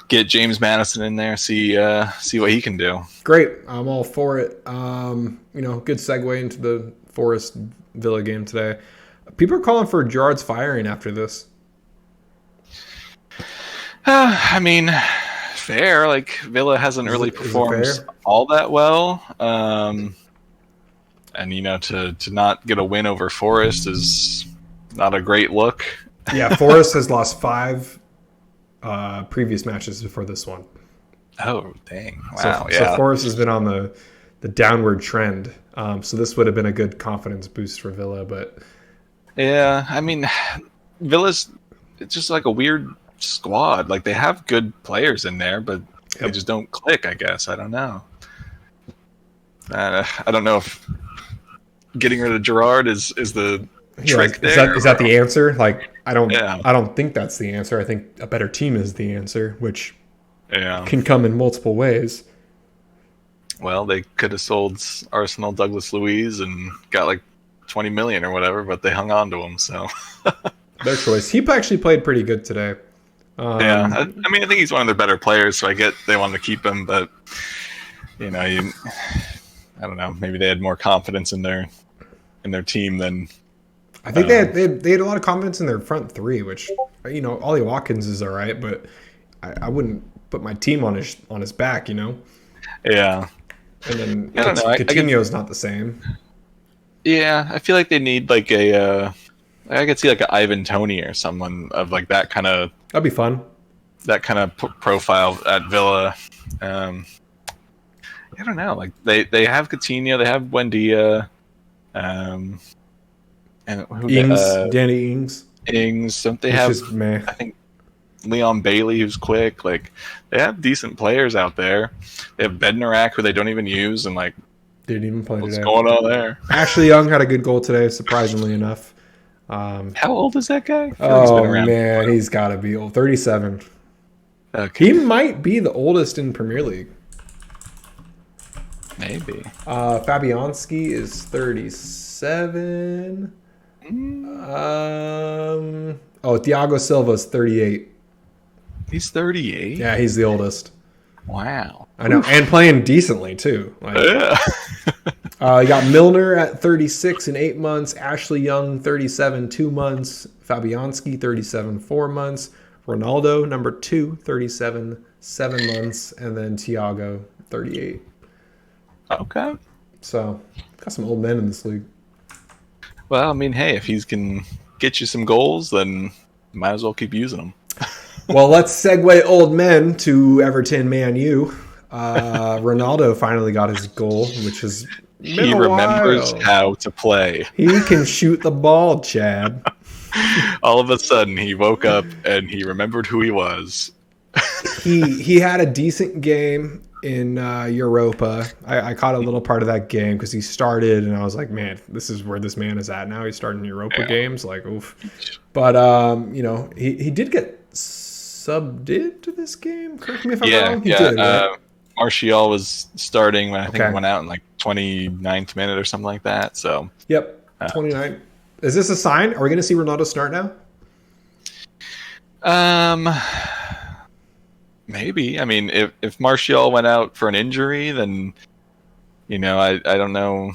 get James Maddison in there, see what he can do. Great. I'm all for it. Good segue into the Forest Villa game today. People are calling for Gerrard's firing after this. I mean, fair. Like, Villa hasn't really performed all that well. And, to not get a win over Forest is not a great look. Yeah, Forest has lost 5 previous matches before this one. Oh, dang. Wow, So Forest has been on the downward trend. So this would have been a good confidence boost for Villa, but... Yeah, I mean, Villa's it's just like a weird squad. Like, they have good players in there, but they just don't click, I guess. I don't know. I don't know if getting rid of Gerrard is the trick there. Is that the answer? Like, I don't think that's the answer. I think a better team is the answer, which can come in multiple ways. Well, they could have sold Arsenal Douglas Luiz and got like 20 million or whatever, but they hung on to him, so their choice. He actually played pretty good today. I mean, I think he's one of their better players, so I get they wanted to keep him, but I don't know, maybe they had more confidence in their team than I think they had a lot of confidence in their front 3, which Ollie Watkins is all right, but I wouldn't put my team on his back, Yeah. And then Coutinho's not the same. Yeah, I feel like they need like I could see like an Ivan Toney or someone of like that kind of. That'd be fun. That kind of profile at Villa. I don't know. Like they have Coutinho, they have Buendia, and Danny Ings. Don't they have? I think Leon Bailey, who's quick. Like, they have decent players out there. They have Bednarak, who they don't even use, and like. Didn't even play What's today. going on there? Ashley Young had a good goal today, surprisingly enough. How old is that guy? Man, he's got to be old. 37. Okay. He might be the oldest in Premier League. Maybe. Fabianski is 37. Thiago Silva's 38. He's 38? Yeah, he's the oldest. Wow. I know, and playing decently too. Yeah. You got Milner at 36 in 8 months, Ashley Young 37 2 months, Fabianski 37 4 months, Ronaldo number 2 37 7 months, and then Thiago 38. Okay. So got some old men in this league. Well, I mean, hey, if he can get you some goals, then might as well keep using them. Well, let's segue old men to Everton Man U. Ronaldo finally got his goal, which is he remembers how to play. He can shoot the ball, Chad. All of a sudden, he woke up and he remembered who he was. He had a decent game in Europa. I caught a little part of that game because he started, and I was like, man, this is where this man is at now. He's starting Europa games, like, oof. But he did get subbed into this game. Correct me if I'm wrong. He did, right? Martial was starting when I think he went out in like 29th minute or something like that. So yep, 29. Is this a sign? Are we going to see Ronaldo start now? Maybe. I mean, if Martial went out for an injury, then I don't know.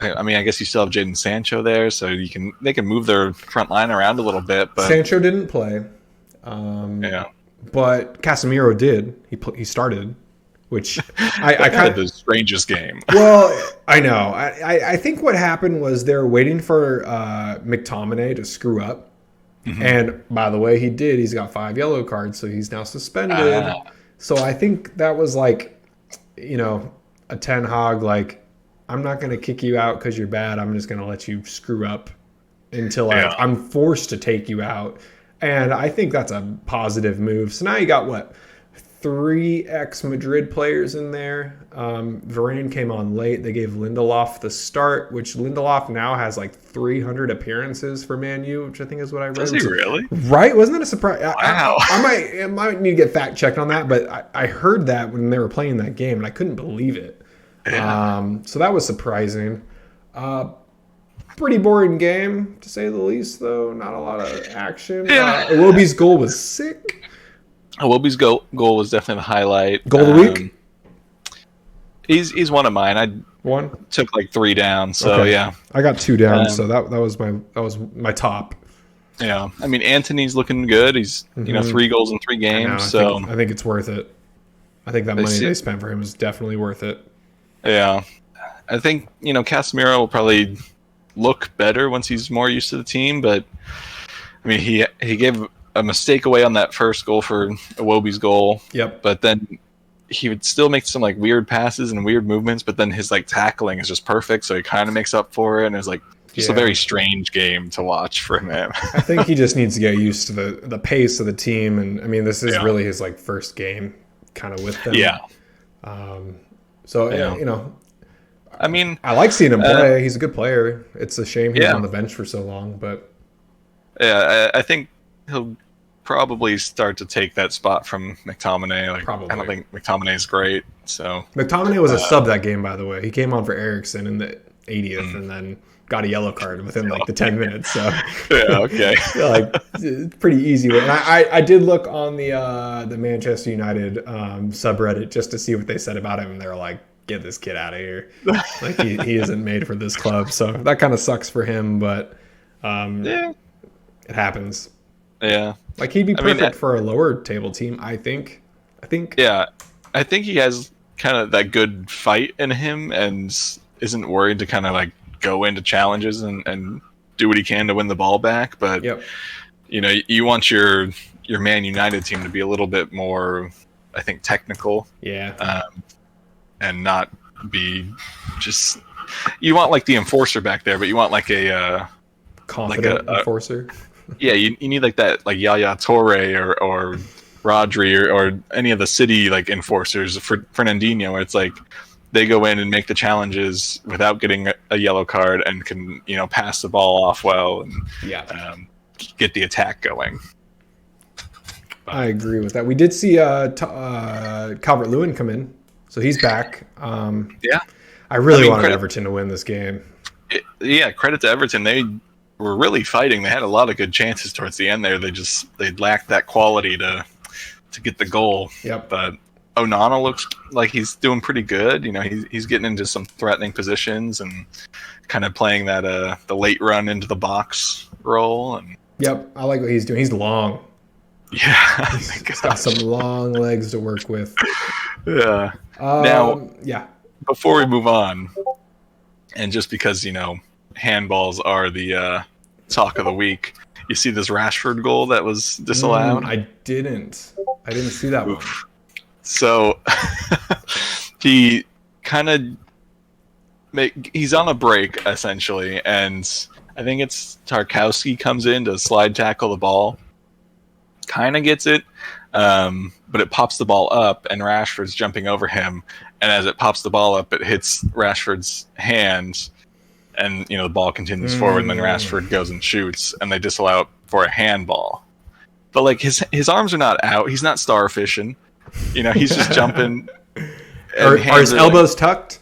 I mean, I guess you still have Jadon Sancho there, so they can move their front line around a little bit. But Sancho didn't play. But Casemiro did. He started, which I kind of the strangest game. Well, I know. I think what happened was they were waiting for McTominay to screw up. And by the way, he did. He's got 5 yellow cards, so he's now suspended. So I think that was like, a Ten Hag, like, I'm not going to kick you out because you're bad. I'm just going to let you screw up until I'm forced to take you out. And I think that's a positive move. So now you got what? 3 ex-Madrid players in there. Varane came on late. They gave Lindelof the start, which Lindelof now has like 300 appearances for Man U, which I think is what I read. Does he really? Right? Wasn't that a surprise? Wow. I might need to get fact checked on that, but I heard that when they were playing that game, and I couldn't believe it. Yeah. So that was surprising. Pretty boring game, to say the least, though. Not a lot of action. Yeah. Iwobi's goal was sick. Iwobi's goal was definitely the highlight. Goal of the week? He's one of mine. One? Took like 3 down, so okay. yeah. I got 2 down, so that was my top. Yeah, I mean Anthony's looking good. He's 3 goals in 3 games, I think it's worth it. I think that money they spent for him is definitely worth it. Yeah, I think Casemiro will probably look better once he's more used to the team, but I mean he gave a mistake away on that first goal for Iwobi's goal. Yep. But then he would still make some like weird passes and weird movements, but then his like tackling is just perfect, so he kind of makes up for it, and it's like just a very strange game to watch for him. I think he just needs to get used to the pace of the team, and I mean this is really his like first game kind of with them. Yeah. I mean, I like seeing him play. He's a good player. It's a shame he's on the bench for so long, but I think he'll probably start to take that spot from McTominay. Like, probably. I don't think McTominay's great. So McTominay was a sub that game, by the way. He came on for Eriksen in the 80th, and then got a yellow card within like the 10 minutes. So yeah, okay, like pretty easy. And I did look on the Manchester United subreddit just to see what they said about him, and they were like, "Get this kid out of here! Like he isn't made for this club." So that kind of sucks for him, but it happens. Yeah, like he'd be perfect for a lower table team. I think. Yeah, I think he has kind of that good fight in him, and isn't worried to kind of like go into challenges and do what he can to win the ball back. But you want your Man United team to be a little bit more, I think, technical. Yeah. And not be just. You want like the enforcer back there, but you want like a confident enforcer. Yeah, you need like that, like Yaya Toure or Rodri or any of the City like enforcers for Fernandinho, where it's like they go in and make the challenges without getting a yellow card and can pass the ball off well and get the attack going. I agree with that. We did see Calvert-Lewin come in, so he's back. I really wanted Everton to win this game. Credit to Everton. They were really fighting. They had a lot of good chances towards the end there. They lacked that quality to get the goal. Yep. But Onana looks like he's doing pretty good. He's getting into some threatening positions and kind of playing that the late run into the box role. And yep, I like what he's doing. He's long. Yeah, he's got some long legs to work with. Yeah. Now, before we move on, and just because handballs are the talk of the week, you see this Rashford goal that was disallowed? I didn't see that one. So he kind of he's on a break essentially, and I think it's Tarkowski comes in to slide tackle the ball, kind of gets it, but it pops the ball up, and Rashford's jumping over him, and as it pops the ball up, it hits Rashford's hand, and the ball continues forward, and then Rashford goes and shoots, and they disallow it for a handball. But like his arms are not out, he's not starfishing. He's just jumping. Are his elbows tucked?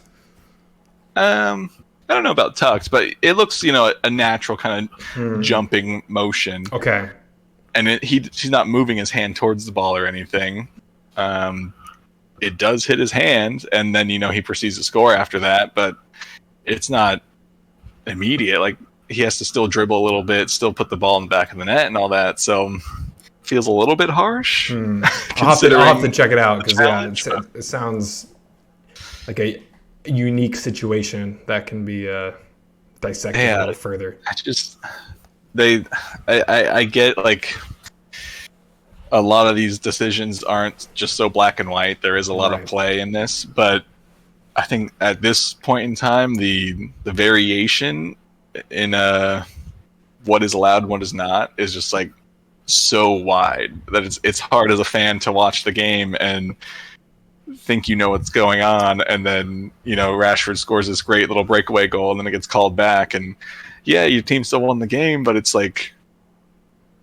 I don't know about tucked, but it looks, a natural kind of jumping motion. Okay. And he's not moving his hand towards the ball or anything. It does hit his hand, and then, he proceeds to score after that, but it's not immediate. Like, he has to still dribble a little bit, still put the ball in the back of the net and all that. So feels a little bit harsh. I'll have to check it out because it sounds like a unique situation that can be dissected a little further. I get like a lot of these decisions aren't just so black and white. There is a lot of play in this, but I think at this point in time, the variation in what is allowed and what is not is just like so wide that it's hard as a fan to watch the game and think you know what's going on, and then Rashford scores this great little breakaway goal and then it gets called back, and your team still won the game, but it's like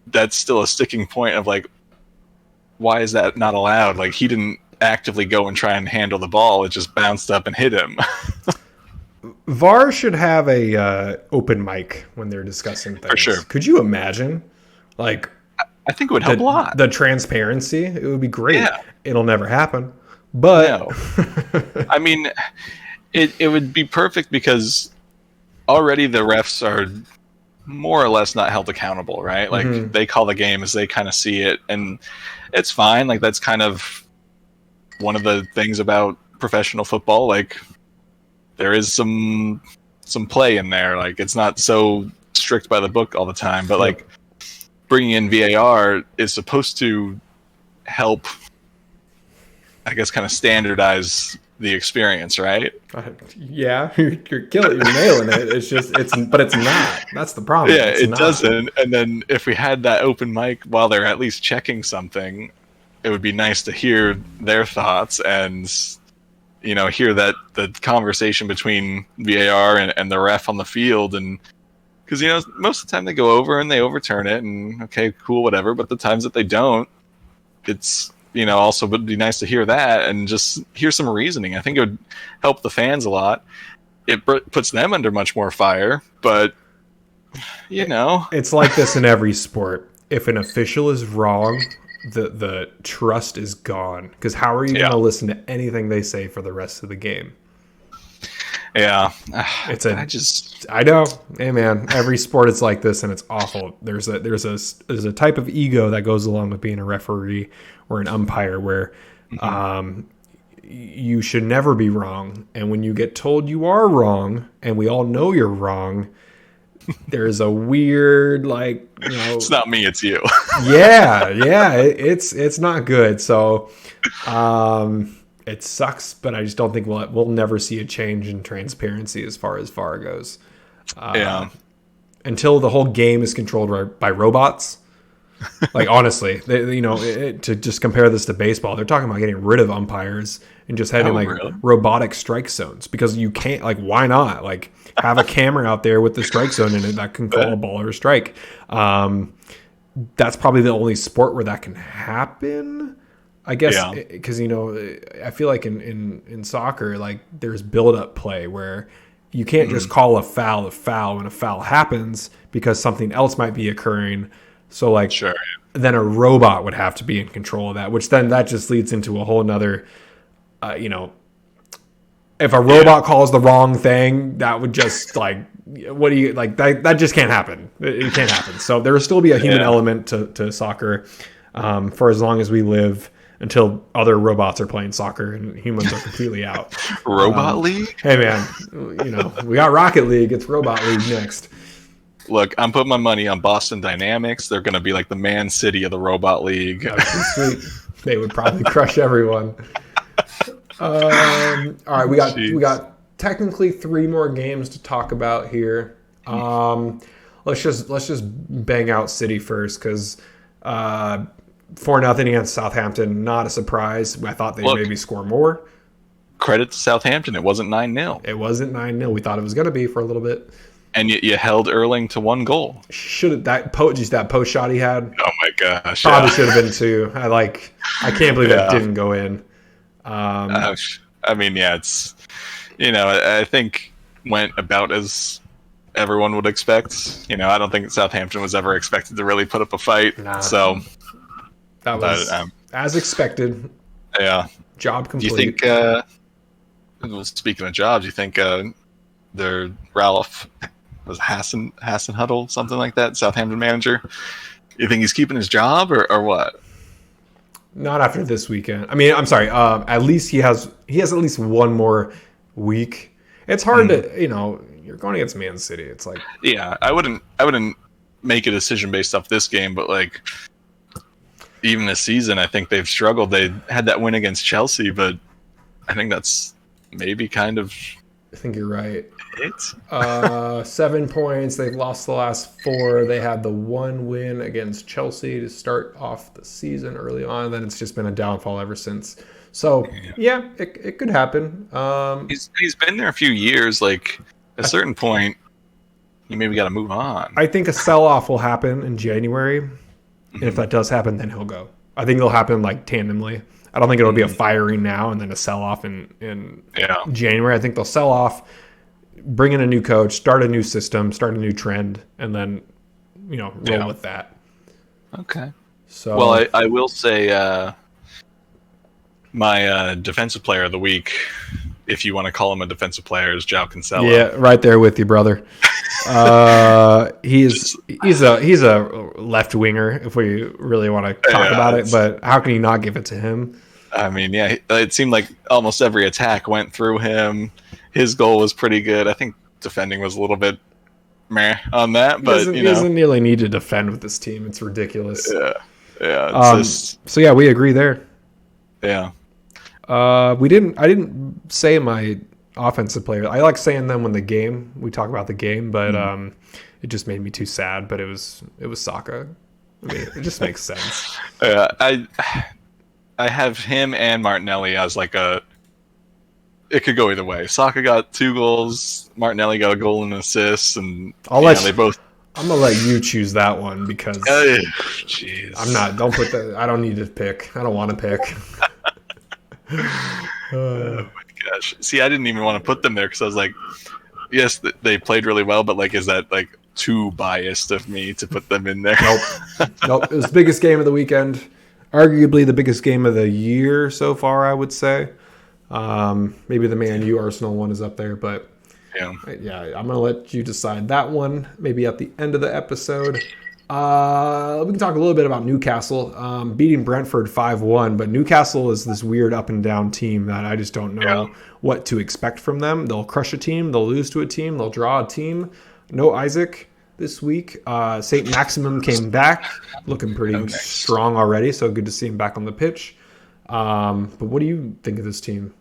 that's still a sticking point of like, why is that not allowed? Like, he didn't actively go and try and handle the ball, it just bounced up and hit him. VAR should have a open mic when they're discussing things. For sure. Could you imagine? Like, I think it would help a lot. The transparency, it would be great. Yeah. It'll never happen. But no. I mean, it would be perfect because already the refs are more or less not held accountable, right? Like, they call the game as they kind of see it, and it's fine. Like, that's kind of one of the things about professional football. Like, there is some play in there. Like, it's not so strict by the book all the time, but like bringing in VAR is supposed to help, I guess, kind of standardize the experience, right? Yeah, you're killing, you're nailing it. But it's not. That's the problem. Yeah, it doesn't. And then if we had that open mic while they're at least checking something, it would be nice to hear their thoughts and hear that the conversation between VAR and the ref on the field, and because most of the time they go over and they overturn it, and okay, cool, whatever. But the times that they don't, it's also would be nice to hear that and just hear some reasoning. I think it would help the fans a lot. It puts them under much more fire, but it's like this in every sport. If an official is wrong, the trust is gone, because how are you going to listen to anything they say for the rest of the game? Yeah, I know. Hey man, every sport is like this, and it's awful. There's a type of ego that goes along with being a referee or an umpire, where you should never be wrong, and when you get told you are wrong, and we all know you're wrong, there's a weird, like, it's not me, it's you. It's not good. So it sucks, but I just don't think we'll never see a change in transparency as far as VAR goes. Until the whole game is controlled by robots. Like, honestly, to just compare this to baseball, they're talking about getting rid of umpires and just having robotic strike zones, because you can't, like, why not? Like, have a camera out there with the strike zone in it that can call a ball or a strike. That's probably the only sport where that can happen, I guess, because I feel like in soccer, like, there's build-up play where you can't just call a foul when a foul happens, because something else might be occurring. So, like, then a robot would have to be in control of that, which then that just leads into a whole nother, if a robot calls the wrong thing, that would just, like, what do you, like, that just can't happen. It can't happen. So there will still be a human element to soccer for as long as we live, until other robots are playing soccer and humans are completely out. Robot League? Hey, man, we got Rocket League. It's Robot League next. Look, I'm putting my money on Boston Dynamics. They're going to be like the Man City of the Robot League. That would be sweet. They would probably crush everyone. All right, we got technically 3 more games to talk about here. Let's just bang out City first, because 4-0 against Southampton, not a surprise. I thought they'd maybe score more. Credit to Southampton, it wasn't 9-0. It wasn't 9-0. We thought it was going to be for a little bit. And you held Erling to 1 goal. That post shot he had. Oh my gosh! Probably should have been 2. I can't believe that didn't go in. I mean, it's I think went about as everyone would expect. I don't think Southampton was ever expected to really put up a fight. Nah. So that was as expected. Yeah. Job complete. Do you think? Speaking of jobs, you think their Ralph was Hasenhuttl, something like that, Southampton manager, You think he's keeping his job or what? Not after this weekend. I mean, I'm sorry. At least he has at least one more week. It's hard to, you're going against Man City. It's like, yeah, I wouldn't make a decision based off this game, but like even this season, I think they've struggled. They had that win against Chelsea, but I think that's maybe kind of. I think you're right. It. 7 points. They've lost the last 4. They had the 1 win against Chelsea to start off the season early on. And then it's just been a downfall ever since. So yeah, it could happen. He's been there a few years. Like at a certain point, you maybe got to move on. I think a sell-off will happen in January. And if that does happen, then he'll go. I think it'll happen like tandemly. I don't think it'll be a firing now and then a sell-off in January. I think they'll sell off, bring in a new coach, start a new system, start a new trend, and then, roll with that. Okay. So, well, I will say my defensive player of the week, if you want to call him a defensive player, is João Cancelo. Yeah, right there with you, brother. He's a left winger if we really want to talk about it, but how can you not give it to him? I mean, yeah, it seemed like almost every attack went through him. His goal was pretty good. I think defending was a little bit meh on that, but he doesn't really need to defend with this team. It's ridiculous. Yeah. So yeah, we agree there. Yeah. I didn't say my offensive player. I like saying them when we talk about the game, but it just made me too sad. But it was Saka. I mean, it just makes sense. I have him and Martinelli as like it could go either way. Saka got 2 goals, Martinelli got a goal and an assist, and they both. I'm gonna let you choose that one because jeez. I'm not. Don't put that. I don't need to pick. I don't want to pick. Oh my gosh! See, I didn't even want to put them there because I was like, yes, they played really well, but like, is that like too biased of me to put them in there? Nope. It was the biggest game of the weekend, arguably the biggest game of the year so far. I would say, maybe the Man U Arsenal one is up there, but yeah, I'm gonna let you decide that one. Maybe at the end of the episode. We can talk a little bit about Newcastle beating Brentford 5-1, but Newcastle is this weird up and down team that I just don't know what to expect from them. They'll crush a team, they'll lose to a team, they'll draw a team. No Isaac this week. St. Maximum came back, looking pretty strong already, so good to see him back on the pitch. But what do you think of this team?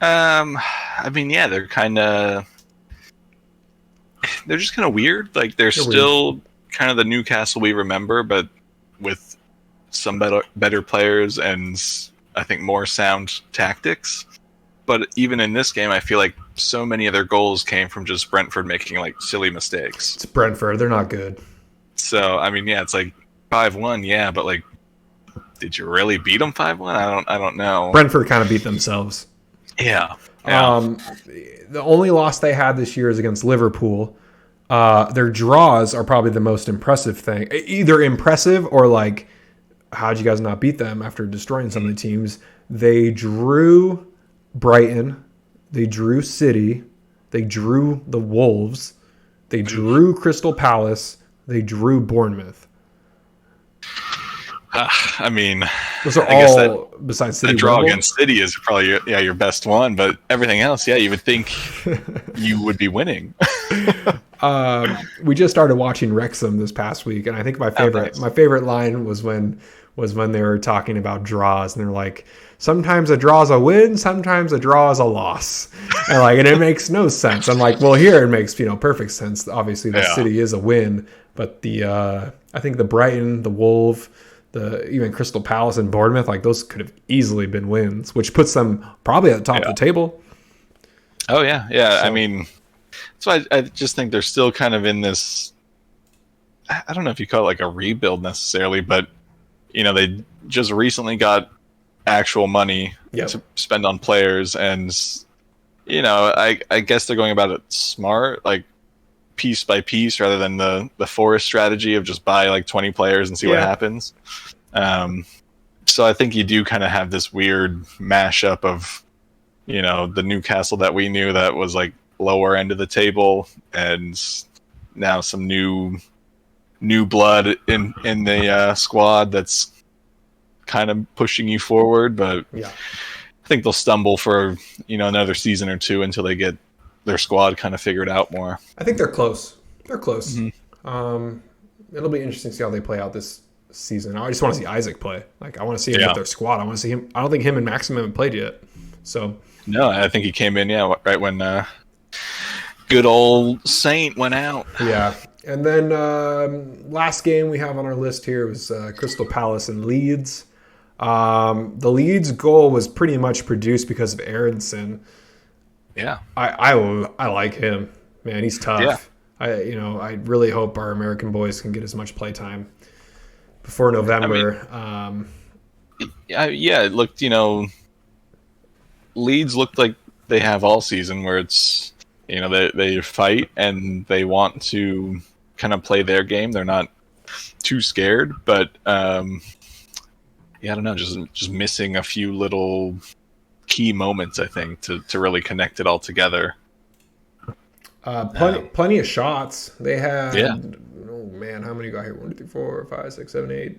I mean, yeah, they're just kind of weird. Like they're still weird. Kind of the Newcastle we remember, but with some better players and I think more sound tactics. But even in this game, I feel like so many of their goals came from just Brentford making like silly mistakes. It's Brentford; they're not good. So I mean, yeah, it's like 5-1, yeah, but like, did you really beat them 5-1? I don't know. Brentford kind of beat themselves. Yeah. The only loss they had this year is against Liverpool. Their draws are probably the most impressive thing. Either impressive or like, how'd you guys not beat them after destroying some of the teams? They drew Brighton. They drew City. They drew the Wolves. They drew Crystal Palace. They drew Bournemouth. I mean, those are all besides City. The draw against City is probably your best one, but everything else, you would think you would be winning. We just started watching Wrexham this past week, and I think my favorite line was when they were talking about draws, and they're like, sometimes a draw is a win, sometimes a draw is a loss, and it makes no sense. I'm like, well, here it makes perfect sense. Obviously, the City is a win, but I think the Brighton, the Wolves, even Crystal Palace and Bournemouth, like those could have easily been wins, which puts them probably at the top of the table. Oh yeah. So, I mean, so I just think they're still kind of in this. I don't know if you call it like a rebuild necessarily, but they just recently got actual money to spend on players, and I guess they're going about it smart, like piece by piece, rather than the Forest strategy of just buy like 20 players and see what happens. So I think you do kind of have this weird mashup of the Newcastle that we knew that was like lower end of the table, and now some new new blood in the squad that's kind of pushing you forward. But Yeah. I think they'll stumble for another season or two until they get their squad kind of figured out more. I think they're close. They're close. Mm-hmm. It'll be interesting to see how they play out this season. I just want to see Isaac play. Like, I want to see him with their squad. I want to see him. I don't think him and Maximum have played yet. So no, I think he came in right when good old Saint went out. Yeah. And then last game we have on our list here was Crystal Palace and Leeds. The Leeds goal was pretty much produced because of Aronson. Yeah, I like him, man. He's tough. Yeah. I really hope our American boys can get as much play time before November. It looked, Leeds looked like they have all season, where it's they fight and they want to kind of play their game. They're not too scared, but I don't know, just missing a few little key moments, I think, to really connect it all together. Plenty of shots. They had, oh man, how many got here? 1, 2, 3, 4, 5, 6, 7, 8.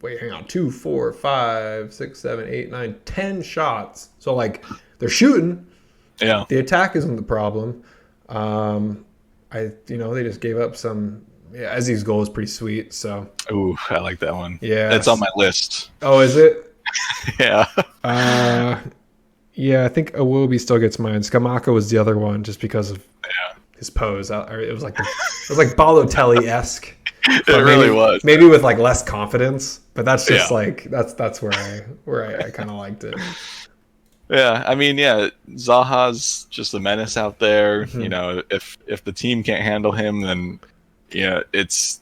Wait, hang on. 2, 4, 5, 6, 7, 8, 9, 10 shots. So, like, they're shooting. Yeah. The attack isn't the problem. They just gave up some. Yeah, Ezzy's goal is pretty sweet. So. Ooh, I like that one. Yeah. That's on my list. Oh, is it? Yeah. Yeah, I think Iwobi still gets mine. Scamacca was the other one, just because of his pose. It was like Balotelli-esque. It really was. Maybe with like less confidence, but that's just like that's where I kind of liked it. Yeah, I mean, Zaha's just a menace out there. Mm-hmm. If the team can't handle him, then it's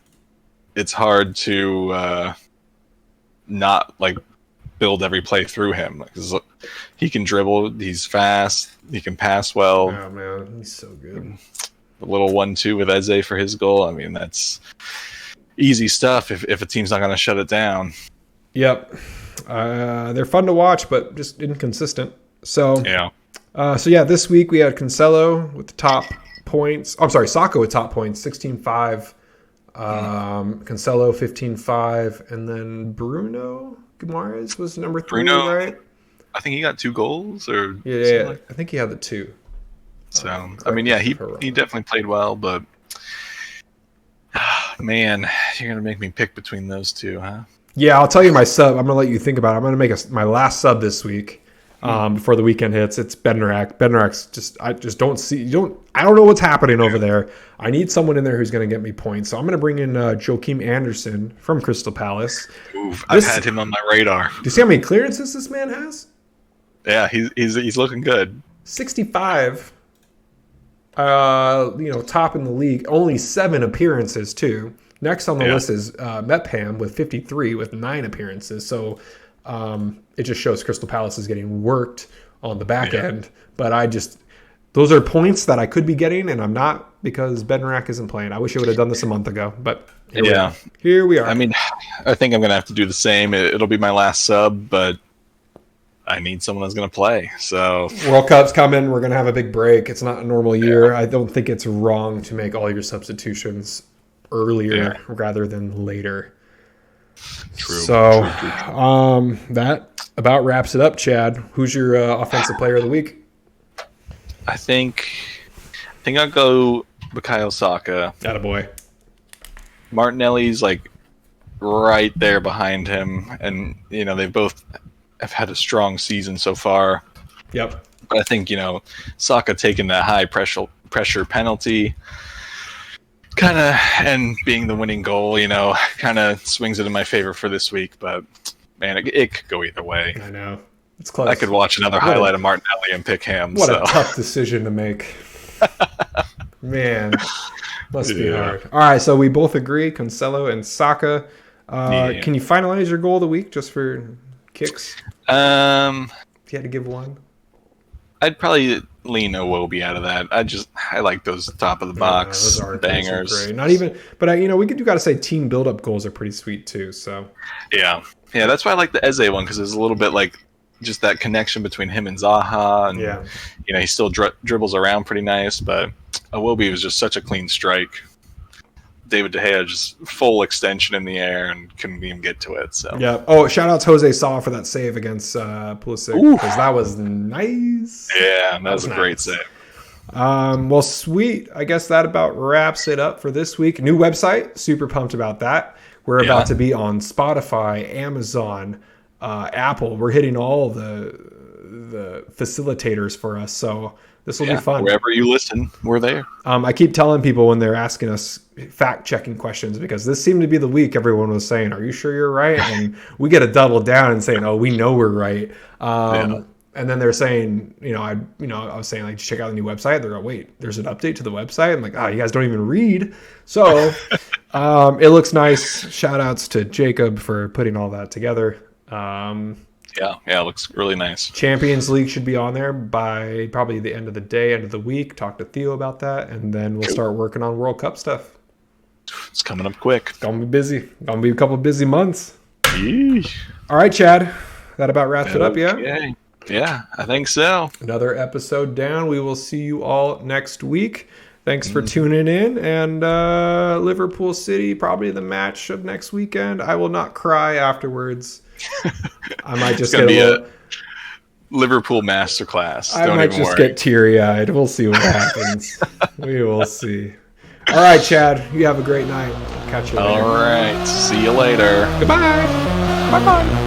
hard to not like build every play through him. Because he can dribble, he's fast, he can pass well. Oh man, he's so good. The little 1-2 with Eze for his goal. I mean, that's easy stuff if a team's not going to shut it down. Yep. They're fun to watch, but just inconsistent. So this week we had Cancelo with the top points. Oh, I'm sorry, Saka with top points, 16.5. Cancelo 15.5, and then Bruno Guimaraes was number 3, right? I think he got 2 goals, or yeah. I think he had the 2. So I mean, he definitely played well, but man, you're gonna make me pick between those two, huh? Yeah, I'll tell you my sub. I'm gonna let you think about it. I'm gonna make my last sub this week before the weekend hits. It's Bednarak. Bednarak's I don't know what's happening over there. I need someone in there who's gonna get me points. So I'm gonna bring in Joachim Anderson from Crystal Palace. I've had him on my radar. Do you see how many clearances this man has? Yeah, he's looking good. 65. Top in the league. Only 7 appearances too. Next on the list is Mepham with 53 with 9 appearances. So it just shows Crystal Palace is getting worked on the back end. But those are points that I could be getting, and I'm not, because Bednarak isn't playing. I wish I would have done this a month ago, but here we are. I mean, I think I'm going to have to do the same. It'll be my last sub, but I need someone that's going to play. So World Cup's coming. We're going to have a big break. It's not a normal year. I don't think it's wrong to make all your substitutions earlier rather than later. True. So that about wraps it up, Chad. Who's your offensive player of the week? I think I'll go Bukayo Saka. Attaboy. Martinelli's like right there behind him, and they both have had a strong season so far. Yep. But I think Saka taking that high pressure penalty, kind of, and being the winning goal, kind of swings it in my favor for this week. But man, it could go either way. I know. It's close. I could watch another highlight of Martinelli and pick him. What a tough decision to make. Man, must be hard. All right, so we both agree, Cancelo and Saka. Can you finalize your goal of the week just for kicks? If you had to give one. I'd probably lean Iwobi out of that. I like those top of the box bangers. Great. Not even, but we got to say team build up goals are pretty sweet too. So yeah, that's why I like the Eze one, because there's a little bit like just that connection between him and Zaha, and he still dribbles around pretty nice. But Iwobi was just such a clean strike. David De Gea just full extension in the air and couldn't even get to it. So Yeah. Oh, shout out to Jose Sa for that save against Pulisic, because that was nice. Yeah, that was a nice. great save. Well, sweet. I guess that about wraps it up for this week. New website. Super pumped about that. We're about to be on Spotify, Amazon, Apple. We're hitting all the facilitators for us. So this will be fun. Wherever you listen, we're there. I keep telling people when they're asking us fact-checking questions, because this seemed to be the week everyone was saying, "Are you sure you're right?" And we get to double down and saying, "Oh, we know we're right." And then they're saying, I was saying, like, check out the new website. They're like, wait, there's an update to the website? I'm like, you guys don't even read. So it looks nice. Shout outs to Jacob for putting all that together. It looks really nice. Champions League should be on there by probably the end of the day, end of the week. Talk to Theo about that, and then we'll start working on World Cup stuff. It's coming up quick. It's gonna be busy. Gonna be a couple of busy months. Yeesh. All right, Chad. That about wraps it up, yeah? Yeah, I think so. Another episode down. We will see you all next week. Thanks for tuning in. And Liverpool City, probably the match of next weekend. I will not cry afterwards. I might just get a Liverpool masterclass. I might just get teary-eyed. We'll see what happens. We will see. All right, Chad. You have a great night. Catch you later. All right. See you later. Goodbye. Bye-bye.